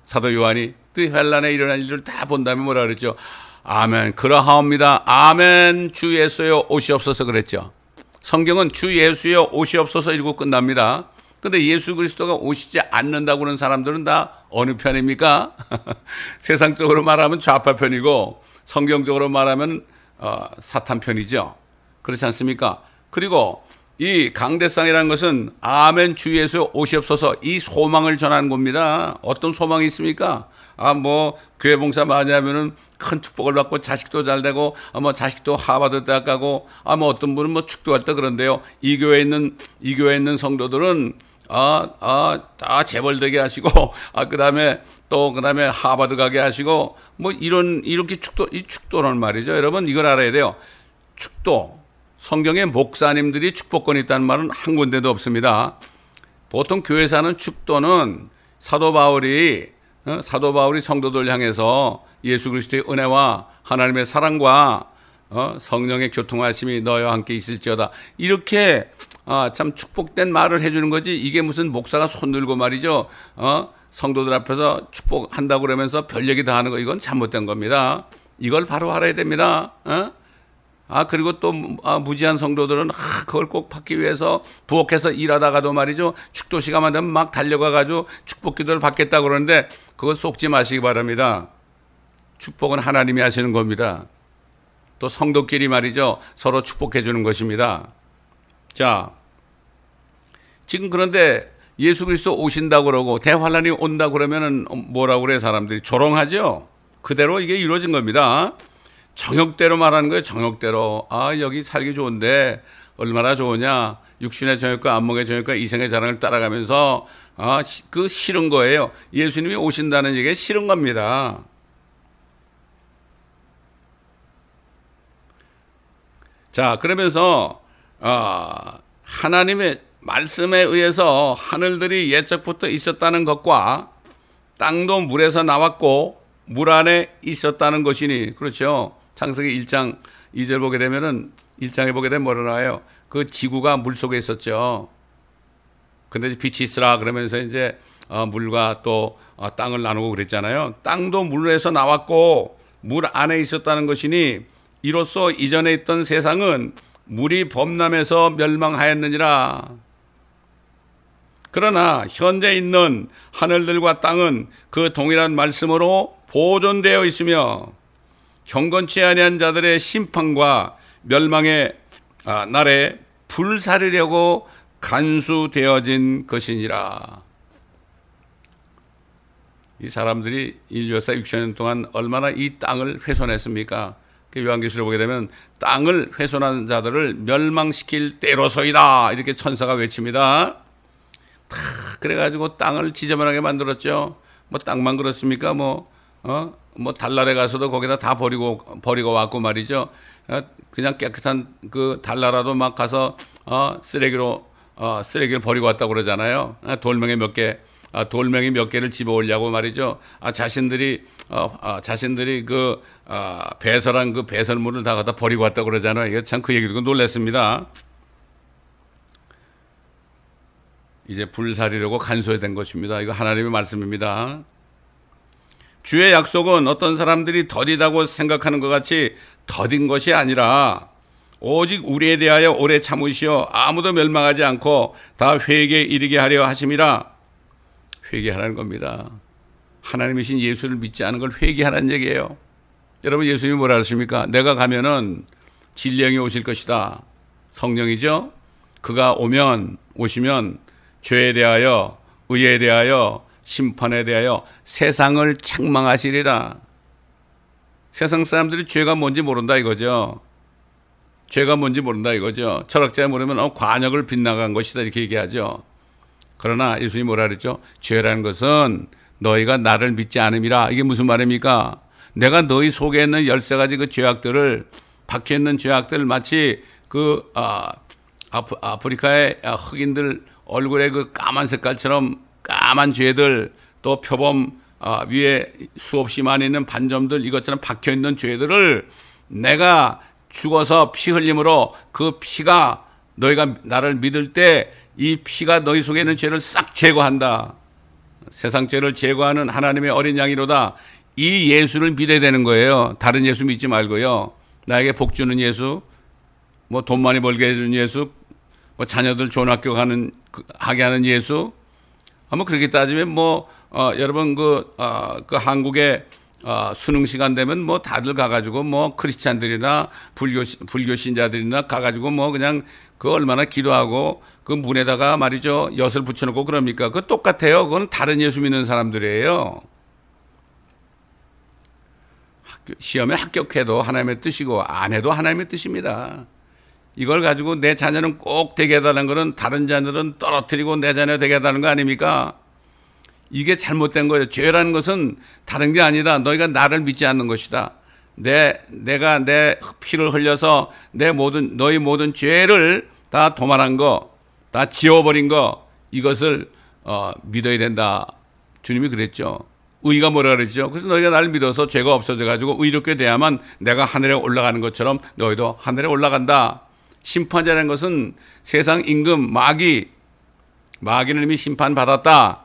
사도 요한이 또 환란에 일어난 일을 다 본 다음에 뭐라 그랬죠? 아멘, 그러하옵니다. 아멘, 주 예수여 오시옵소서 그랬죠. 성경은 주 예수여 오시옵소서 읽고 끝납니다. 근데 예수 그리스도가 오시지 않는다고 하는 사람들은 다 어느 편입니까? 세상적으로 말하면 좌파 편이고 성경적으로 말하면 사탄 편이죠. 그렇지 않습니까? 그리고 이 강대상이라는 것은 아멘 주 예수 오시옵소서, 이 소망을 전하는 겁니다. 어떤 소망이 있습니까? 교회 봉사 많이 하면은 큰 축복을 받고 자식도 잘 되고, 자식도 하버드 대학 가고, 어떤 분은 축도할 때 그런데요. 이 교회에 있는 성도들은 다 재벌되게 하시고, 그다음에 하버드 가게 하시고, 뭐 이렇게 이 축도는 말이죠. 여러분, 이걸 알아야 돼요. 축도. 성경에 목사님들이 축복권이 있다는 말은 한 군데도 없습니다. 보통 교회에서 하는 축도는 사도 바울이 성도들 향해서 예수 그리스도의 은혜와 하나님의 사랑과 성령의 교통하심이 너희와 함께 있을지어다. 이렇게 참 축복된 말을 해주는 거지. 이게 무슨 목사가 손 들고 말이죠. 성도들 앞에서 축복한다고 그러면서 별 얘기 다 하는 거, 이건 잘못된 겁니다. 이걸 바로 알아야 됩니다. 그리고 또 무지한 성도들은 그걸 꼭 받기 위해서 부엌에서 일하다가도 말이죠. 축도 시간만 되면 막 달려가가지고 축복 기도를 받겠다고 그러는데 그거 속지 마시기 바랍니다. 축복은 하나님이 하시는 겁니다. 또 성도끼리 말이죠. 서로 축복해 주는 것입니다. 자, 지금 그런데 예수 그리스도 오신다고 그러고 대환란이 온다고 그러면은 뭐라고 그래 사람들이? 조롱하죠. 그대로 이게 이루어진 겁니다. 정욕대로 말하는 거예요. 정욕대로. 여기 살기 좋은데 얼마나 좋으냐. 육신의 정욕과 안목의 정욕과 이생의 자랑을 따라가면서 그 싫은 거예요. 예수님이 오신다는 얘기가 싫은 겁니다. 자, 그러면서 하나님의 말씀에 의해서 하늘들이 옛적부터 있었다는 것과 땅도 물에서 나왔고 물 안에 있었다는 것이니, 그렇죠. 창세기 1장 2절 보게 되면은 1장에 보게 되면 뭐라 나와요? 그 지구가 물 속에 있었죠. 근데 빛이 있으라 그러면서 이제 물과 또 땅을 나누고 그랬잖아요. 땅도 물에서 나왔고 물 안에 있었다는 것이니 이로써 이전에 있던 세상은 물이 범람해서 멸망하였느니라. 그러나 현재 있는 하늘들과 땅은 그 동일한 말씀으로 보존되어 있으며 경건치 아니한 자들의 심판과 멸망의 날에 불사르려고 간수되어진 것이니라. 이 사람들이 인류 역사 6천년 동안 얼마나 이 땅을 훼손했습니까? 요한계시록 보게 되면 땅을 훼손한 자들을 멸망시킬 때로서이다, 이렇게 천사가 외칩니다. 그래가지고 땅을 지저분하게 만들었죠. 뭐 땅만 그렇습니까? 뭐 달나라에 가서도 거기다 다 버리고 왔고 말이죠. 그냥 깨끗한 그 달나라도 막 가서 쓰레기를 버리고 왔다고 그러잖아요. 돌멩이 몇 개를 집어오려고 말이죠. 자신들이 그 배설한 그 배설물을 다 갖다 버리고 왔다고 그러잖아요. 이거 참 그 얘기 듣고 놀랐습니다. 이제 불사르려고 간소화된 것입니다. 이거 하나님의 말씀입니다. 주의 약속은 어떤 사람들이 더디다고 생각하는 것 같이 더딘 것이 아니라 오직 우리에 대하여 오래 참으시어 아무도 멸망하지 않고 다 회개에 이르게 하려 하심이라. 회개하라는 겁니다. 하나님이신 예수를 믿지 않은 걸 회개하라는 얘기예요. 여러분, 예수님이 뭐라 하십니까? 내가 가면은 진리의 영이 오실 것이다. 성령이죠. 그가 오시면 죄에 대하여, 의에 대하여, 심판에 대하여 세상을 책망하시리라. 세상 사람들이 죄가 뭔지 모른다 이거죠. 죄가 뭔지 모른다 이거죠. 철학자가 모르면 관역을 빗나간 것이다 이렇게 얘기하죠. 그러나 예수님이 뭐라 그랬죠? 죄라는 것은 너희가 나를 믿지 않음이라. 이게 무슨 말입니까? 내가 너희 속에 있는 13가지 그 죄악들을, 박혀있는 죄악들을 마치 그 아프리카의 흑인들 얼굴에 그 까만 색깔처럼 까만 죄들, 또 표범 위에 수없이 많이 있는 반점들, 이것처럼 박혀있는 죄들을 내가 죽어서 피 흘림으로 그 피가, 너희가 나를 믿을 때 이 피가 너희 속에 있는 죄를 싹 제거한다. 세상 죄를 제거하는 하나님의 어린 양이로다. 이 예수를 믿어야 되는 거예요. 다른 예수 믿지 말고요. 나에게 복 주는 예수, 뭐 돈 많이 벌게 해주는 예수, 뭐 자녀들 좋은 학교 하게 하는 예수. 뭐 그렇게 따지면 여러분 그 한국에 수능 시간 되면 뭐 다들 가가지고 뭐 크리스찬들이나 불교 신자들이나 가가지고 뭐 그냥 그 얼마나 기도하고 그 문에다가 말이죠 엿을 붙여놓고 그럽니까? 그거 똑같아요. 그건 다른 예수 믿는 사람들이에요. 시험에 합격해도 하나님의 뜻이고 안 해도 하나님의 뜻입니다. 이걸 가지고 내 자녀는 꼭 되게 해달라는 거는 다른 자녀들은 떨어뜨리고 내 자녀 되게 해달라는 거 아닙니까? 이게 잘못된 거예요. 죄라는 것은 다른 게 아니다. 너희가 나를 믿지 않는 것이다. 내가 내 피를 흘려서 너희 모든 죄를 다 도말한 거, 다 지워버린 거, 이것을 믿어야 된다. 주님이 그랬죠. 의가 뭐라 그랬죠? 그래서 너희가 나를 믿어서 죄가 없어져 가지고 의롭게 돼야만 내가 하늘에 올라가는 것처럼 너희도 하늘에 올라간다. 심판자라는 것은 세상 임금 마귀는 이미 심판받았다.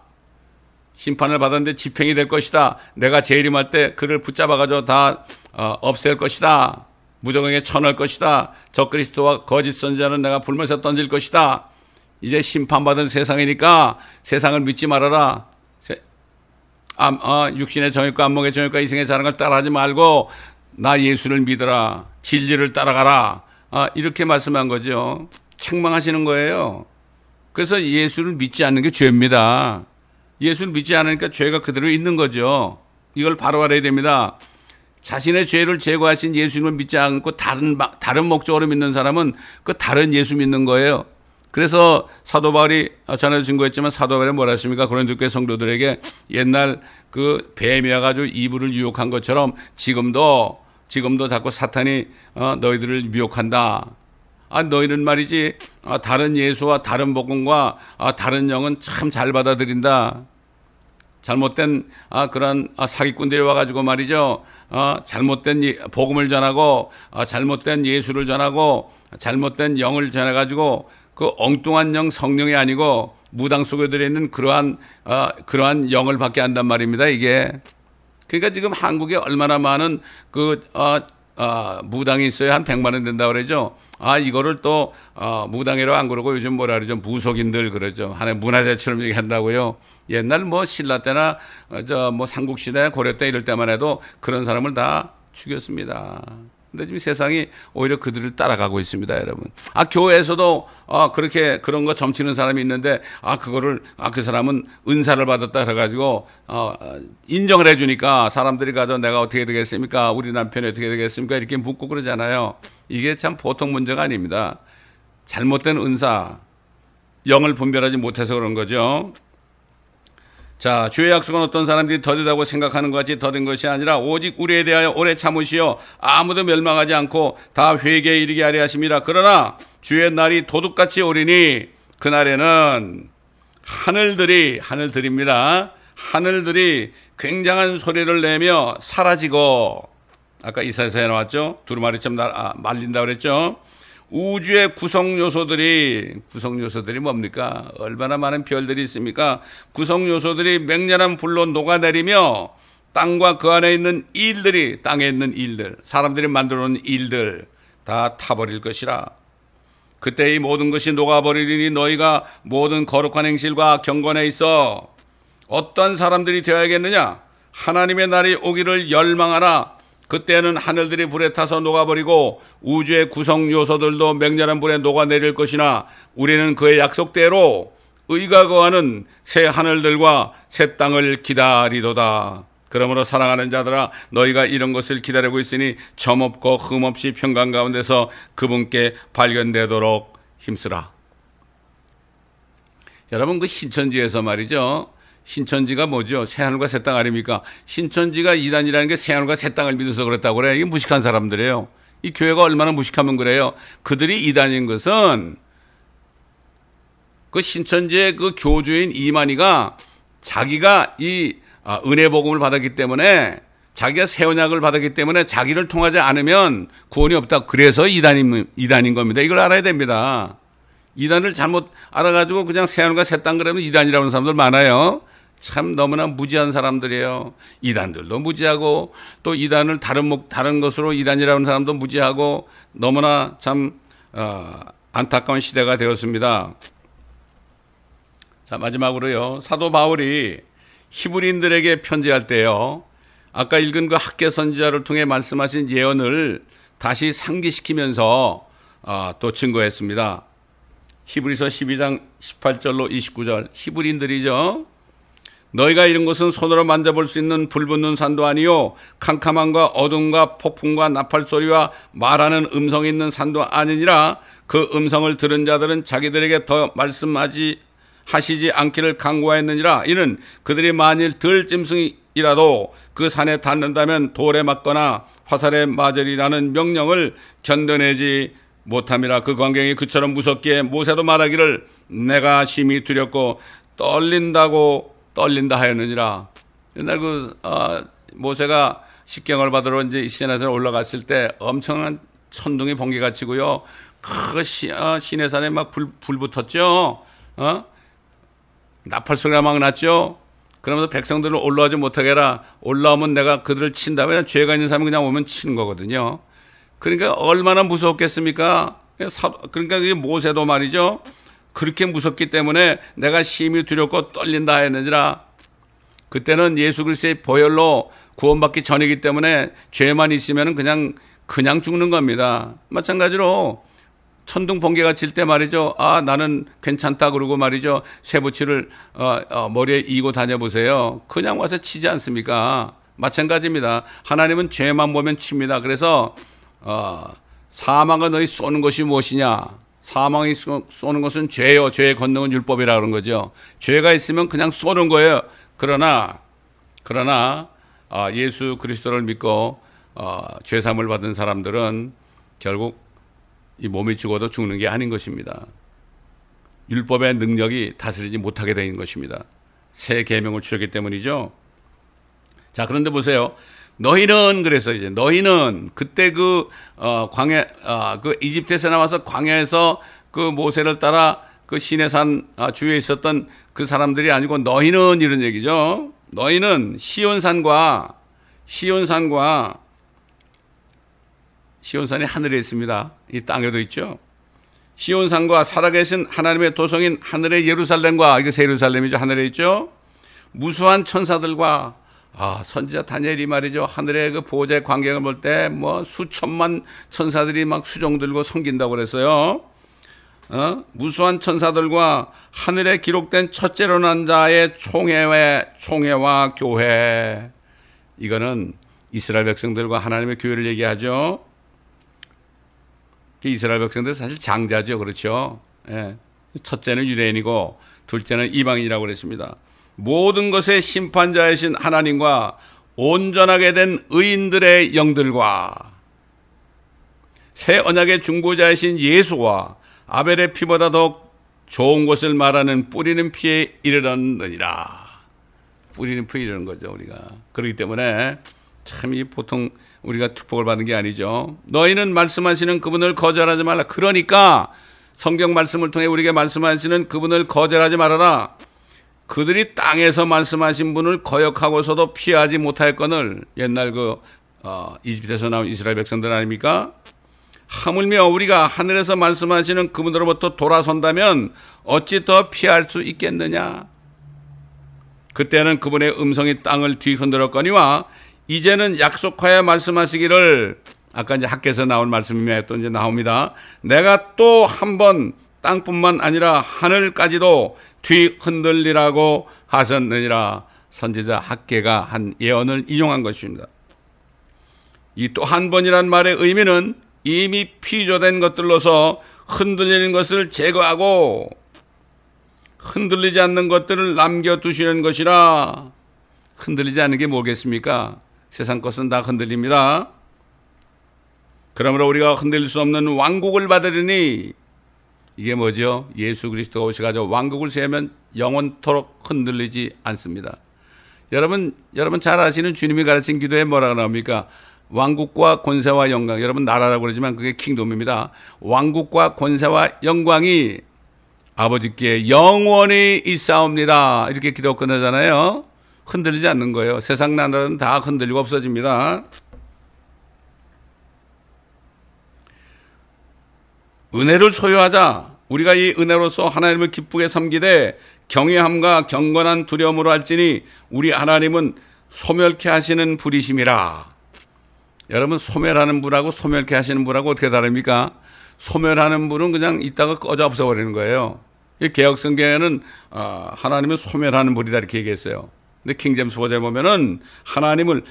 심판을 받았는데 집행이 될 것이다. 내가 재림할 때 그를 붙잡아가지고 다 없앨 것이다. 무저강에 쳐넣을 것이다. 적그리스도와 거짓 선지자는 내가 불면서 던질 것이다. 이제 심판받은 세상이니까 세상을 믿지 말아라. 육신의 정욕과 안목의 정욕과 이생의 자랑을 따라하지 말고 나 예수를 믿어라. 진리를 따라가라. 이렇게 말씀한 거죠. 책망하시는 거예요. 그래서 예수를 믿지 않는 게 죄입니다. 예수를 믿지 않으니까 죄가 그대로 있는 거죠. 이걸 바로 알아야 됩니다. 자신의 죄를 제거하신 예수님을 믿지 않고 다른 목적으로 믿는 사람은 그 다른 예수 믿는 거예요. 그래서 사도 바울이 전에도 증거했지만 사도 바울이 뭐라 하십니까? 고린도교회 성도들에게 옛날 그 뱀이 와가지고 이브를 유혹한 것처럼 지금도 자꾸 사탄이 너희들을 미혹한다. 너희는 말이지 다른 예수와 다른 복음과 다른 영은 참 잘 받아들인다. 잘못된 그런 사기꾼들이 와가지고 말이죠. 잘못된 복음을 전하고 잘못된 예수를 전하고 잘못된 영을 전해가지고 그 엉뚱한 영 성령이 아니고 무당 속에 들어있는 그러한 영을 받게 한단 말입니다. 이게 그러니까 지금 한국에 얼마나 많은 무당이 있어요. 한 100만 원 된다고 그러죠. 이거를 또 무당이라고 안 그러고 요즘 뭐라 그러죠? 무속인들 그러죠. 하나의 문화재처럼 얘기한다고요. 옛날 신라 때나 삼국시대 고려 때 이럴 때만 해도 그런 사람을 다 죽였습니다. 근데 지금 세상이 오히려 그들을 따라가고 있습니다, 여러분. 교회에서도 그렇게 그런 거 점치는 사람이 있는데 그 사람은 은사를 받았다 그래가지고 인정을 해주니까 사람들이 가서 내가 어떻게 되겠습니까? 우리 남편이 어떻게 되겠습니까? 이렇게 묻고 그러잖아요. 이게 참 보통 문제가 아닙니다. 잘못된 은사, 영을 분별하지 못해서 그런 거죠. 자, 주의 약속은 어떤 사람들이 더디다고 생각하는 것 같이 더딘 것이 아니라 오직 우리에 대하여 오래 참으시어 아무도 멸망하지 않고 다 회개에 이르게 하려 하심이라. 그러나 주의 날이 도둑같이 오리니 그날에는 하늘들입니다. 하늘들이 굉장한 소리를 내며 사라지고, 아까 이사야서에 나왔죠. 두루마리처럼 말린다고 그랬죠. 우주의 구성 요소들이 뭡니까? 얼마나 많은 별들이 있습니까? 구성 요소들이 맹렬한 불로 녹아내리며 땅과 그 안에 있는 땅에 있는 일들, 사람들이 만들어 놓은 일들 다 타버릴 것이라. 그때 이 모든 것이 녹아버리리니 너희가 모든 거룩한 행실과 경건에 있어 어떤 사람들이 되어야겠느냐? 하나님의 날이 오기를 열망하라. 그때는 하늘들이 불에 타서 녹아버리고 우주의 구성 요소들도 맹렬한 불에 녹아내릴 것이나 우리는 그의 약속대로 의가 거하는 새 하늘들과 새 땅을 기다리도다. 그러므로 사랑하는 자들아, 너희가 이런 것을 기다리고 있으니 점없고 흠없이 평강 가운데서 그분께 발견되도록 힘쓰라. 여러분, 그 신천지에서 말이죠, 신천지가 뭐죠? 새하늘과 새 땅 아닙니까? 신천지가 이단이라는 게 새하늘과 새 땅을 믿어서 그랬다고 그래요. 이게 무식한 사람들이에요. 이 교회가 얼마나 무식하면 그래요. 그들이 이단인 것은 그 신천지의 그 교주인 이만희가 자기가 이 은혜 복음을 받았기 때문에, 자기가 새 언약을 받았기 때문에 자기를 통하지 않으면 구원이 없다. 그래서 이단인 겁니다. 이걸 알아야 됩니다. 이단을 잘못 알아가지고 그냥 새하늘과 새 땅 그러면 이단이라고 하는 사람들 많아요. 참 너무나 무지한 사람들이에요. 이단들도 무지하고 또 이단을 다른 것으로 이단이라고 하는 사람도 무지하고 너무나 참 안타까운 시대가 되었습니다. 자, 마지막으로요. 사도 바울이 히브리인들에게 편지할 때요, 아까 읽은 그 학개 선지자를 통해 말씀하신 예언을 다시 상기시키면서 또 증거했습니다. 히브리서 12장 18절로 29절, 히브리인들이죠. 너희가 이런 것은 손으로 만져볼 수 있는 불붙는 산도 아니요 캄캄함과 어둠과 폭풍과 나팔소리와 말하는 음성이 있는 산도 아니니라. 그 음성을 들은 자들은 자기들에게 더 하시지 않기를 간구하였느니라. 이는 그들이 만일 들짐승이라도 그 산에 닿는다면 돌에 맞거나 화살에 맞으리라는 명령을 견뎌내지 못함이라. 그 광경이 그처럼 무섭기에 모세도 말하기를 내가 심히 두렵고 떨린다 하였느니라. 옛날 모세가 십경을 받으러 이제 시내산에 올라갔을 때 엄청난 천둥이 번개가 치고요. 그 시내산에 막 불 붙었죠. 나팔 소리가 막 났죠. 그러면서 백성들을 올라오지 못하게 해라. 올라오면 내가 그들을 친다. 왜냐하면 죄가 있는 사람이 그냥 오면 치는 거거든요. 그러니까 얼마나 무섭겠습니까? 그러니까 이 모세도 말이죠. 그렇게 무섭기 때문에 내가 심히 두렵고 떨린다 하였느니라. 그때는 예수 그리스도의 보혈로 구원받기 전이기 때문에 죄만 있으면 그냥 죽는 겁니다. 마찬가지로 천둥 번개가 칠 때 말이죠. 나는 괜찮다 그러고 말이죠. 쇠붙이를 머리에 이고 다녀보세요. 그냥 와서 치지 않습니까? 마찬가지입니다. 하나님은 죄만 보면 칩니다. 그래서 사망은 너희 쏘는 것이 무엇이냐? 사망이 쏘는 것은 죄요. 죄의 권능은 율법이라 그런 거죠. 죄가 있으면 그냥 쏘는 거예요. 그러나 예수 그리스도를 믿고 죄사함을 받은 사람들은 결국 이 몸이 죽어도 죽는 게 아닌 것입니다. 율법의 능력이 다스리지 못하게 되는 것입니다. 새 계명을 주셨기 때문이죠. 자, 그런데 보세요. 너희는 그래서 이제 너희는 그때 광야 이집트에서 나와서 광야에서 그 모세를 따라 그 시내산 주위에 있었던 그 사람들이 아니고 너희는 이런 얘기죠. 너희는 시온산이 하늘에 있습니다. 이 땅에도 있죠. 시온산과 살아계신 하나님의 도성인 하늘의 예루살렘과, 이게 새 예루살렘이죠. 하늘에 있죠. 무수한 천사들과 선지자 다니엘이 말이죠. 하늘의 그 보호자의 광경을 볼 때 수천만 천사들이 막 수종 들고 섬긴다고 그랬어요. 무수한 천사들과 하늘에 기록된 첫째로 난 자의 총회와 교회. 이거는 이스라엘 백성들과 하나님의 교회를 얘기하죠. 이스라엘 백성들 사실 장자죠. 그렇죠. 예. 첫째는 유대인이고 둘째는 이방인이라고 그랬습니다. 모든 것의 심판자이신 하나님과 온전하게 된 의인들의 영들과 새 언약의 중보자이신 예수와 아벨의 피보다 더 좋은 것을 말하는 뿌리는 피에 이르렀느니라. 뿌리는 피에 이르는 거죠, 우리가. 그렇기 때문에 참 이 보통 우리가 축복을 받는 게 아니죠. 너희는 말씀하시는 그분을 거절하지 말라. 그러니까 성경 말씀을 통해 우리에게 말씀하시는 그분을 거절하지 말아라. 그들이 땅에서 말씀하신 분을 거역하고서도 피하지 못하였거늘. 옛날 이집트에서 나온 이스라엘 백성들 아닙니까? 하물며 우리가 하늘에서 말씀하시는 그분으로부터 돌아선다면 어찌 더 피할 수 있겠느냐? 그때는 그분의 음성이 땅을 뒤흔들었거니와 이제는 약속하여 말씀하시기를, 아까 이제 학교에서 나온 말씀이 또 이제 나옵니다. 내가 또 한 번 땅뿐만 아니라 하늘까지도 뒤흔들리라고 하셨느니라. 선지자 학개가 한 예언을 인용한 것입니다. 이 또 한 번이란 말의 의미는 이미 피조된 것들로서 흔들리는 것을 제거하고 흔들리지 않는 것들을 남겨두시는 것이라. 흔들리지 않는 게 뭐겠습니까? 세상 것은 다 흔들립니다. 그러므로 우리가 흔들릴 수 없는 왕국을 받으리니, 이게 뭐죠? 예수 그리스도가 오셔가지고 왕국을 세우면 영원토록 흔들리지 않습니다. 여러분 잘 아시는 주님이 가르친 기도에 뭐라고 나옵니까? 왕국과 권세와 영광. 여러분 나라라고 그러지만 그게 킹돔입니다. 왕국과 권세와 영광이 아버지께 영원히 있사옵니다. 이렇게 기도 끝나잖아요. 흔들리지 않는 거예요. 세상 나라는 다 흔들리고 없어집니다. 은혜를 소유하자. 우리가 이 은혜로서 하나님을 기쁘게 섬기되 경외함과 경건한 두려움으로 할지니 우리 하나님은 소멸케 하시는 분이심이라. 여러분, 소멸하는 분하고 소멸케 하시는 분하고 어떻게 다릅니까? 소멸하는 분은 그냥 있다가 꺼져 없어버리는 거예요. 이 개혁성경에는 하나님은 소멸하는 분이다 이렇게 얘기했어요. 근데 킹제임스 버전에 보면은 하나님을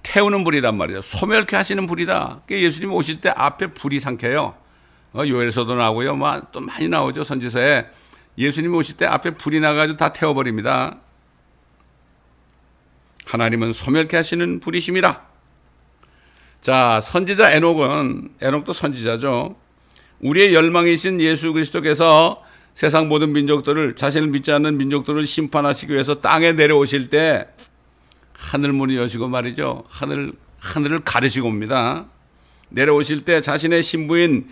태우는 불이단 말이에요. 소멸케 하시는 불이다. 예수님이 오실 때 앞에 불이 삼켜요. 요엘서도 나오고요. 또 많이 나오죠. 선지서에. 예수님 오실 때 앞에 불이 나가지고 다 태워버립니다. 하나님은 소멸케 하시는 불이심이라. 자, 선지자 에녹도 선지자죠. 우리의 열망이신 예수 그리스도께서 세상 모든 민족들을, 자신을 믿지 않는 민족들을 심판하시기 위해서 땅에 내려오실 때 하늘 문이 여시고 말이죠. 하늘을 가르시고 옵니다. 내려오실 때 자신의 신부인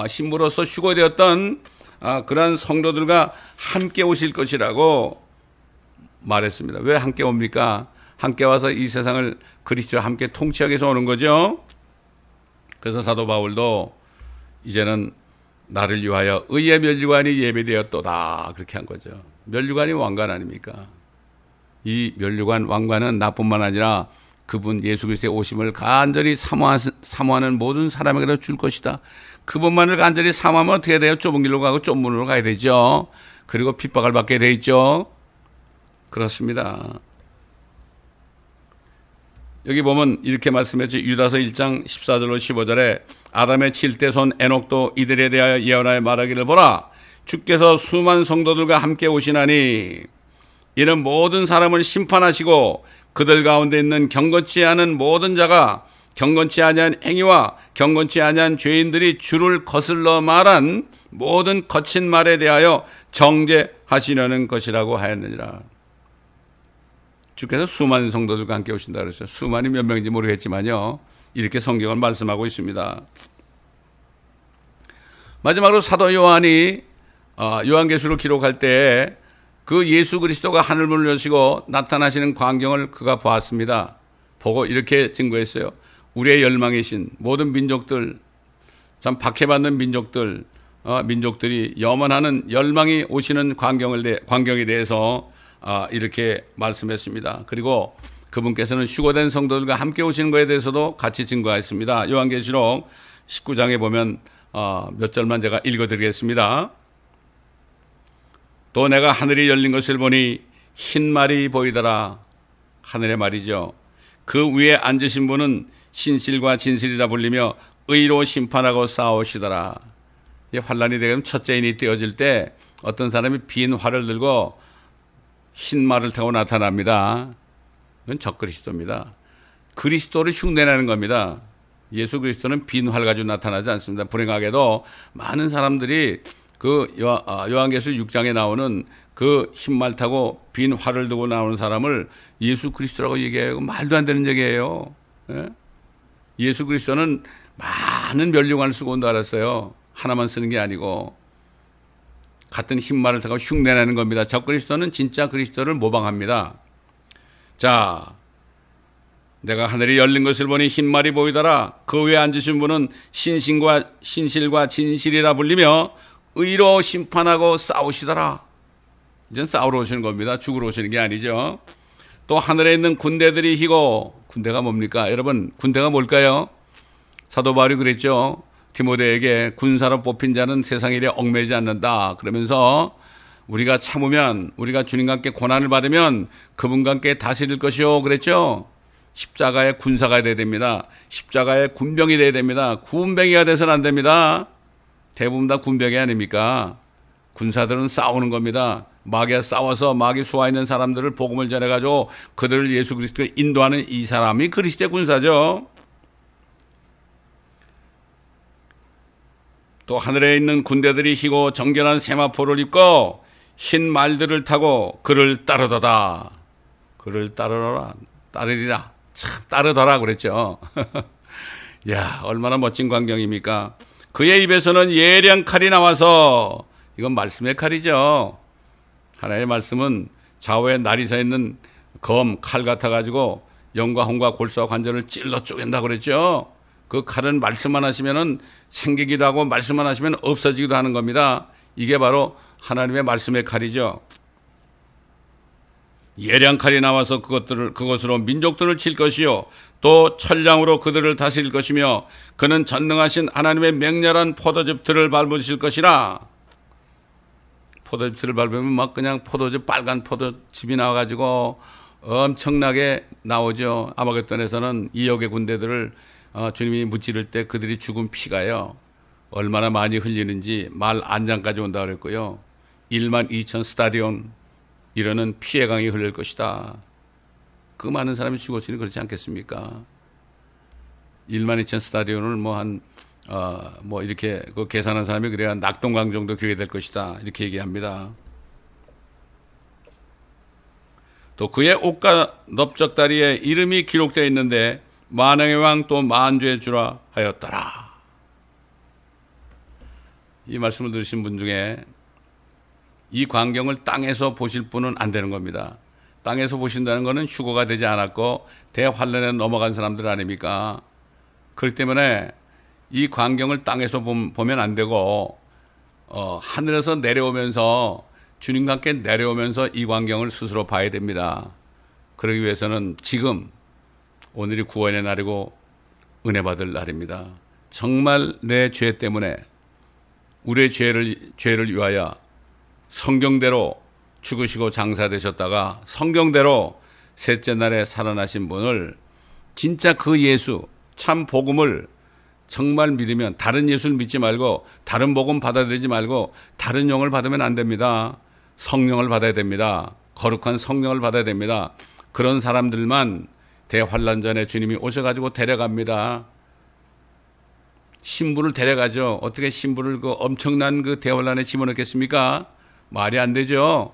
신부로서 휴거되었던 그러한 성도들과 함께 오실 것이라고 말했습니다. 왜 함께 옵니까? 함께 와서 이 세상을 그리스도와 함께 통치하기 위해서 오는 거죠. 그래서 사도 바울도 이제는 나를 위하여 의의 면류관이 예비되었도다 그렇게 한 거죠. 면류관이 왕관 아닙니까? 이 면류관 왕관은 나뿐만 아니라 그분 예수 그리스도의 오심을 간절히 사모하는 모든 사람에게도 줄 것이다. 그분만을 간절히 사모하면 어떻게 돼요? 좁은 길로 가고 좁은 문으로 가야 되죠. 그리고 핍박을 받게 돼 있죠. 그렇습니다. 여기 보면 이렇게 말씀했죠. 유다서 1장 14절로 15절에 아담의 7대 손 에녹도 이들에 대하여 예언하여 말하기를 보라. 주께서 수많은 성도들과 함께 오시나니 이는 모든 사람을 심판하시고 그들 가운데 있는 경건치 않은 모든 자가 경건치 아니한 행위와 경건치 아니한 죄인들이 주를 거슬러 말한 모든 거친 말에 대하여 정죄하시려는 것이라고 하였느니라. 주께서 수많은 성도들과 함께 오신다 그랬어요. 수많이 몇 명인지 모르겠지만요. 이렇게 성경을 말씀하고 있습니다. 마지막으로 사도 요한이 요한계시록을 기록할 때 그 예수 그리스도가 하늘문을 여시고 나타나시는 광경을 그가 보았습니다. 보고 이렇게 증거했어요. 우리의 열망이신 모든 민족들, 참 박해받는 민족들이 염원하는 열망이 오시는 광경에 대해서 이렇게 말씀했습니다. 그리고 그분께서는 휴거된 성도들과 함께 오시는 것에 대해서도 같이 증거했습니다. 요한계시록 19장에 보면 몇 절만 제가 읽어드리겠습니다. 또 내가 하늘이 열린 것을 보니 흰 말이 보이더라. 하늘의 말이죠. 그 위에 앉으신 분은 신실과 진실이라 불리며 의로 심판하고 싸우시더라. 환란이 되면 첫째인이 떼어질 때 어떤 사람이 빈 활을 들고 흰 말을 타고 나타납니다. 그건 적그리스도입니다. 그리스도를 흉내내는 겁니다. 예수 그리스도는 빈 활 가지고 나타나지 않습니다. 불행하게도 많은 사람들이 그 요한계시록 6장에 나오는 그 흰 말 타고 빈 활을 두고 나오는 사람을 예수 그리스도라고 얘기해요. 말도 안 되는 얘기예요. 예수 그리스도는 많은 면류관을 쓰고 온다 그랬어요. 하나만 쓰는 게 아니고 같은 흰 말을 타고 흉내내는 겁니다. 적그리스도는 진짜 그리스도를 모방합니다. 자, 내가 하늘이 열린 것을 보니 흰 말이 보이더라. 그 위에 앉으신 분은 신실과 진실이라 불리며 의로 심판하고 싸우시더라. 이젠 싸우러 오시는 겁니다. 죽으러 오시는 게 아니죠. 또 하늘에 있는 군대들이 희고, 군대가 뭡니까? 여러분, 군대가 뭘까요? 사도 바울이 그랬죠. 디모데에게 군사로 뽑힌 자는 세상 일에 얽매이지 않는다. 그러면서 우리가 참으면, 우리가 주님과 함께 고난을 받으면 그분과 함께 다스릴 것이요. 그랬죠. 십자가의 군사가 돼야 됩니다. 십자가의 군병이 돼야 됩니다. 군병이가 돼서는 안 됩니다. 대부분 다 군병이 아닙니까? 군사들은 싸우는 겁니다. 마귀와 싸워서 마귀 수하 있는 사람들을 복음을 전해가지고 그들을 예수 그리스도에 인도하는 이 사람이 그리스도의 군사죠. 또 하늘에 있는 군대들이 희고 정결한 세마포를 입고 흰 말들을 타고 그를 따르더다. 그를 따르리라. 참 따르더라 그랬죠. 야, 얼마나 멋진 광경입니까? 그의 입에서는 예리한 칼이 나와서, 이건 말씀의 칼이죠. 하나님의 말씀은 좌우에 날이 서 있는 칼 같아가지고 영과 혼과 골수와 관절을 찔러 쪼갠다 그랬죠. 그 칼은 말씀만 하시면은 생기기도 하고 말씀만 하시면 없어지기도 하는 겁니다. 이게 바로 하나님의 말씀의 칼이죠. 예리한 칼이 나와서 그것으로 민족들을 칠 것이요 또 철량으로 그들을 다스릴 것이며 그는 전능하신 하나님의 맹렬한 포도즙 들을 밟으실 것이라. 포도즙을 밟으면 막 그냥 빨간 포도즙이 나와가지고 엄청나게 나오죠. 아마겟돈에서는 2억의 군대들을 주님이 무찌를 때 그들이 죽은 피가요 얼마나 많이 흘리는지 말 안장까지 온다 그랬고요. 1만 2천 스타디온 이러는 피의 강이 흘릴 것이다. 그 많은 사람이 죽었으니 그렇지 않겠습니까? 1만 2천 스타디온을 이렇게 그 계산한 사람이 그래야 낙동강 정도 길게 될 것이다. 이렇게 얘기합니다. 또 그의 옷과 넓적다리에 이름이 기록되어 있는데 만왕의 왕 또 만주의 주라 하였더라. 이 말씀을 들으신 분 중에 이 광경을 땅에서 보실 분은 안 되는 겁니다. 땅에서 보신다는 것은 휴거가 되지 않았고 대환란에 넘어간 사람들 아닙니까? 그렇기 때문에 이 광경을 땅에서 보면 안 되고 하늘에서 내려오면서 주님과 함께 내려오면서 이 광경을 스스로 봐야 됩니다. 그러기 위해서는 지금 오늘이 구원의 날이고 은혜 받을 날입니다. 정말 내 죄 때문에 우리의 죄를 위하여 성경대로 죽으시고 장사되셨다가 성경대로 셋째 날에 살아나신 분을 진짜 그 예수 참 복음을 정말 믿으면 다른 예수를 믿지 말고 다른 복음 받아들이지 말고 다른 영을 받으면 안 됩니다. 성령을 받아야 됩니다. 거룩한 성령을 받아야 됩니다. 그런 사람들만 대환란 전에 주님이 오셔가지고 데려갑니다. 신부를 데려가죠. 어떻게 신부를 그 엄청난 그 대환란에 집어넣겠습니까? 말이 안 되죠.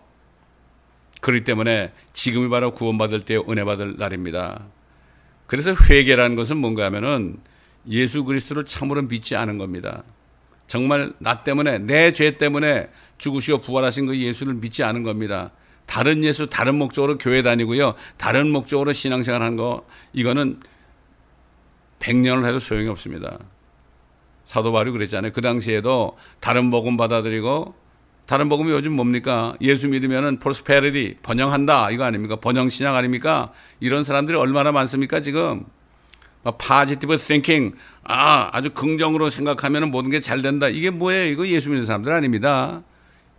그렇기 때문에 지금이 바로 구원받을 때 은혜 받을 날입니다. 그래서 회개라는 것은 뭔가 하면은 예수 그리스도를 참으로 믿지 않은 겁니다. 정말 나 때문에 내 죄 때문에 죽으시고 부활하신 그 예수를 믿지 않은 겁니다. 다른 예수 다른 목적으로 교회 다니고요. 다른 목적으로 신앙생활 하는 거 이거는 100년을 해도 소용이 없습니다. 사도 바울이 그랬잖아요. 그 당시에도 다른 복음 받아들이고 다른 복음이 요즘 뭡니까? 예수 믿으면은 prosperity 번영한다 이거 아닙니까? 번영 신앙 아닙니까? 이런 사람들이 얼마나 많습니까 지금? positive thinking 아주 긍정으로 생각하면 모든 게 잘 된다. 이게 뭐예요? 이거 예수 믿는 사람들 아닙니다.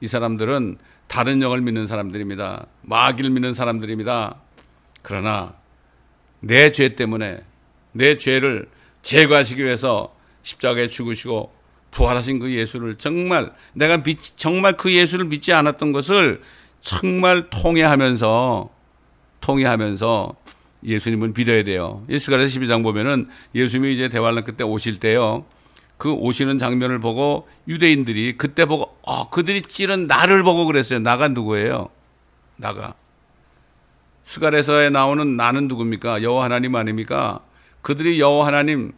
이 사람들은 다른 영을 믿는 사람들입니다. 마귀를 믿는 사람들입니다. 그러나 내 죄 때문에 내 죄를 제거하시기 위해서 십자가에 죽으시고 부활하신 그 예수를 정말 내가 정말 그 예수를 믿지 않았던 것을 정말 통회하면서 예수님을 믿어야 돼요. 스가랴서 12장 보면은 예수님이 이제 대환란 그때 오실 때요. 그 오시는 장면을 보고 유대인들이 그때 보고 그들이 찌른 나를 보고 그랬어요. 나가 누구예요? 나가. 스가랴서에 나오는 나는 누굽니까? 여호와 하나님 아닙니까? 그들이 여호와 하나님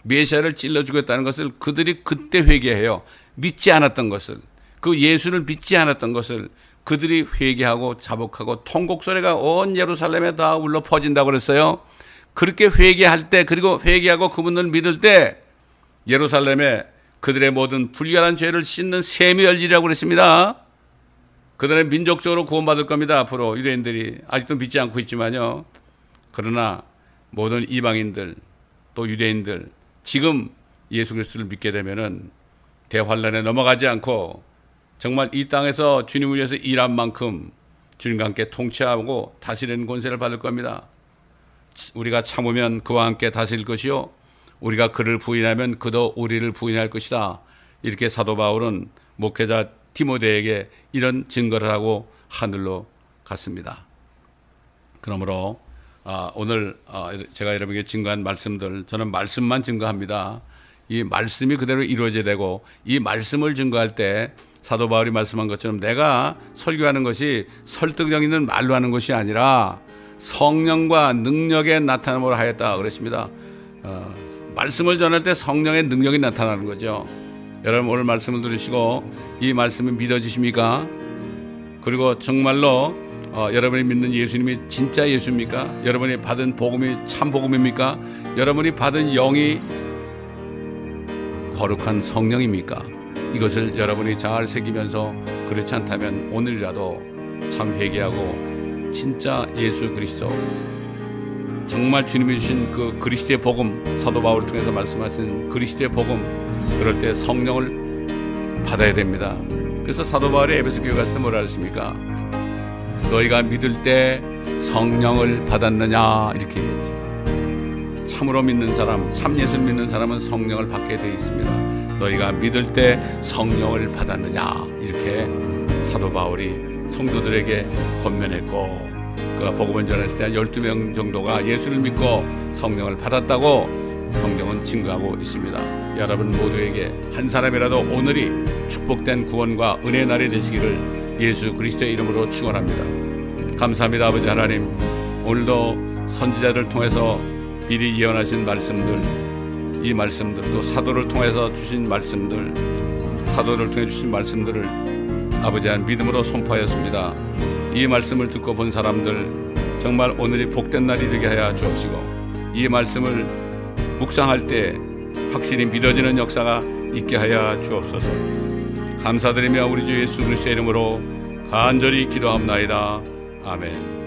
메시아를 찔러 죽였다는 것을 그들이 그때 회개해요. 믿지 않았던 것을 그 예수를 믿지 않았던 것을 그들이 회개하고 자복하고 통곡 소리가 온 예루살렘에 다 울려 퍼진다고 그랬어요. 그렇게 회개할 때 그리고 회개하고 그분을 믿을 때 예루살렘에 그들의 모든 불결한 죄를 씻는 셈이 열리라고 그랬습니다. 그들은 민족적으로 구원받을 겁니다. 앞으로 유대인들이 아직도 믿지 않고 있지만요. 그러나 모든 이방인들 또 유대인들 지금 예수 그리스도를 믿게 되면은 대환란에 넘어가지 않고 정말 이 땅에서 주님을 위해서 일한 만큼 주님과 함께 통치하고 다스리는 권세를 받을 겁니다. 우리가 참으면 그와 함께 다스릴 것이요 우리가 그를 부인하면 그도 우리를 부인할 것이다. 이렇게 사도 바울은 목회자 디모데에게 이런 증거를 하고 하늘로 갔습니다. 그러므로 오늘 제가 여러분에게 증거한 말씀들 저는 말씀만 증거합니다. 이 말씀이 그대로 이루어져야 되고 이 말씀을 증거할 때 사도 바울이 말씀한 것처럼 내가 설교하는 것이 설득력 있는 말로 하는 것이 아니라 성령과 능력의 나타남으로 하였다 그랬습니다. 말씀을 전할 때 성령의 능력이 나타나는 거죠. 여러분 오늘 말씀을 들으시고 이 말씀이 믿어지십니까? 그리고 정말로 여러분이 믿는 예수님이 진짜 예수입니까? 여러분이 받은 복음이 참 복음입니까? 여러분이 받은 영이 거룩한 성령입니까? 이것을 여러분이 잘 새기면서 그렇지 않다면 오늘이라도 참 회개하고 진짜 예수 그리스도 정말 주님이 주신 그 그리스도의 복음 사도 바울을 통해서 말씀하신 그리스도의 복음 그럴 때 성령을 받아야 됩니다. 그래서 사도 바울이 에베소 교회 갔을 때 뭐라 했습니까? 너희가 믿을 때 성령을 받았느냐 이렇게 얘기했죠. 참으로 믿는 사람, 참 예수를 믿는 사람은 성령을 받게 되어 있습니다. 너희가 믿을 때 성령을 받았느냐, 이렇게 사도 바울이 성도들에게 권면했고, 그가 복음을 전했을 때 한 12명 정도가 예수를 믿고 성령을 받았다고 성경은 증거하고 있습니다. 여러분 모두에게 한 사람이라도 오늘이 축복된 구원과 은혜의 날이 되시기를 예수 그리스도의 이름으로 축원합니다. 감사합니다. 아버지 하나님, 오늘도 선지자를 통해서 미리 예언하신 말씀들, 이 말씀들, 또 사도를 통해서 주신 말씀들, 사도를 통해 주신 말씀들을 아버지 한 믿음으로 선포하였습니다. 이 말씀을 듣고 본 사람들 정말 오늘이 복된 날이 되게 하여 주옵시고, 이 말씀을 묵상할 때 확실히 믿어지는 역사가 있게 하여 주옵소서. 감사드리며 우리 주 예수 그리스도의 이름으로 간절히 기도합나이다. 아멘.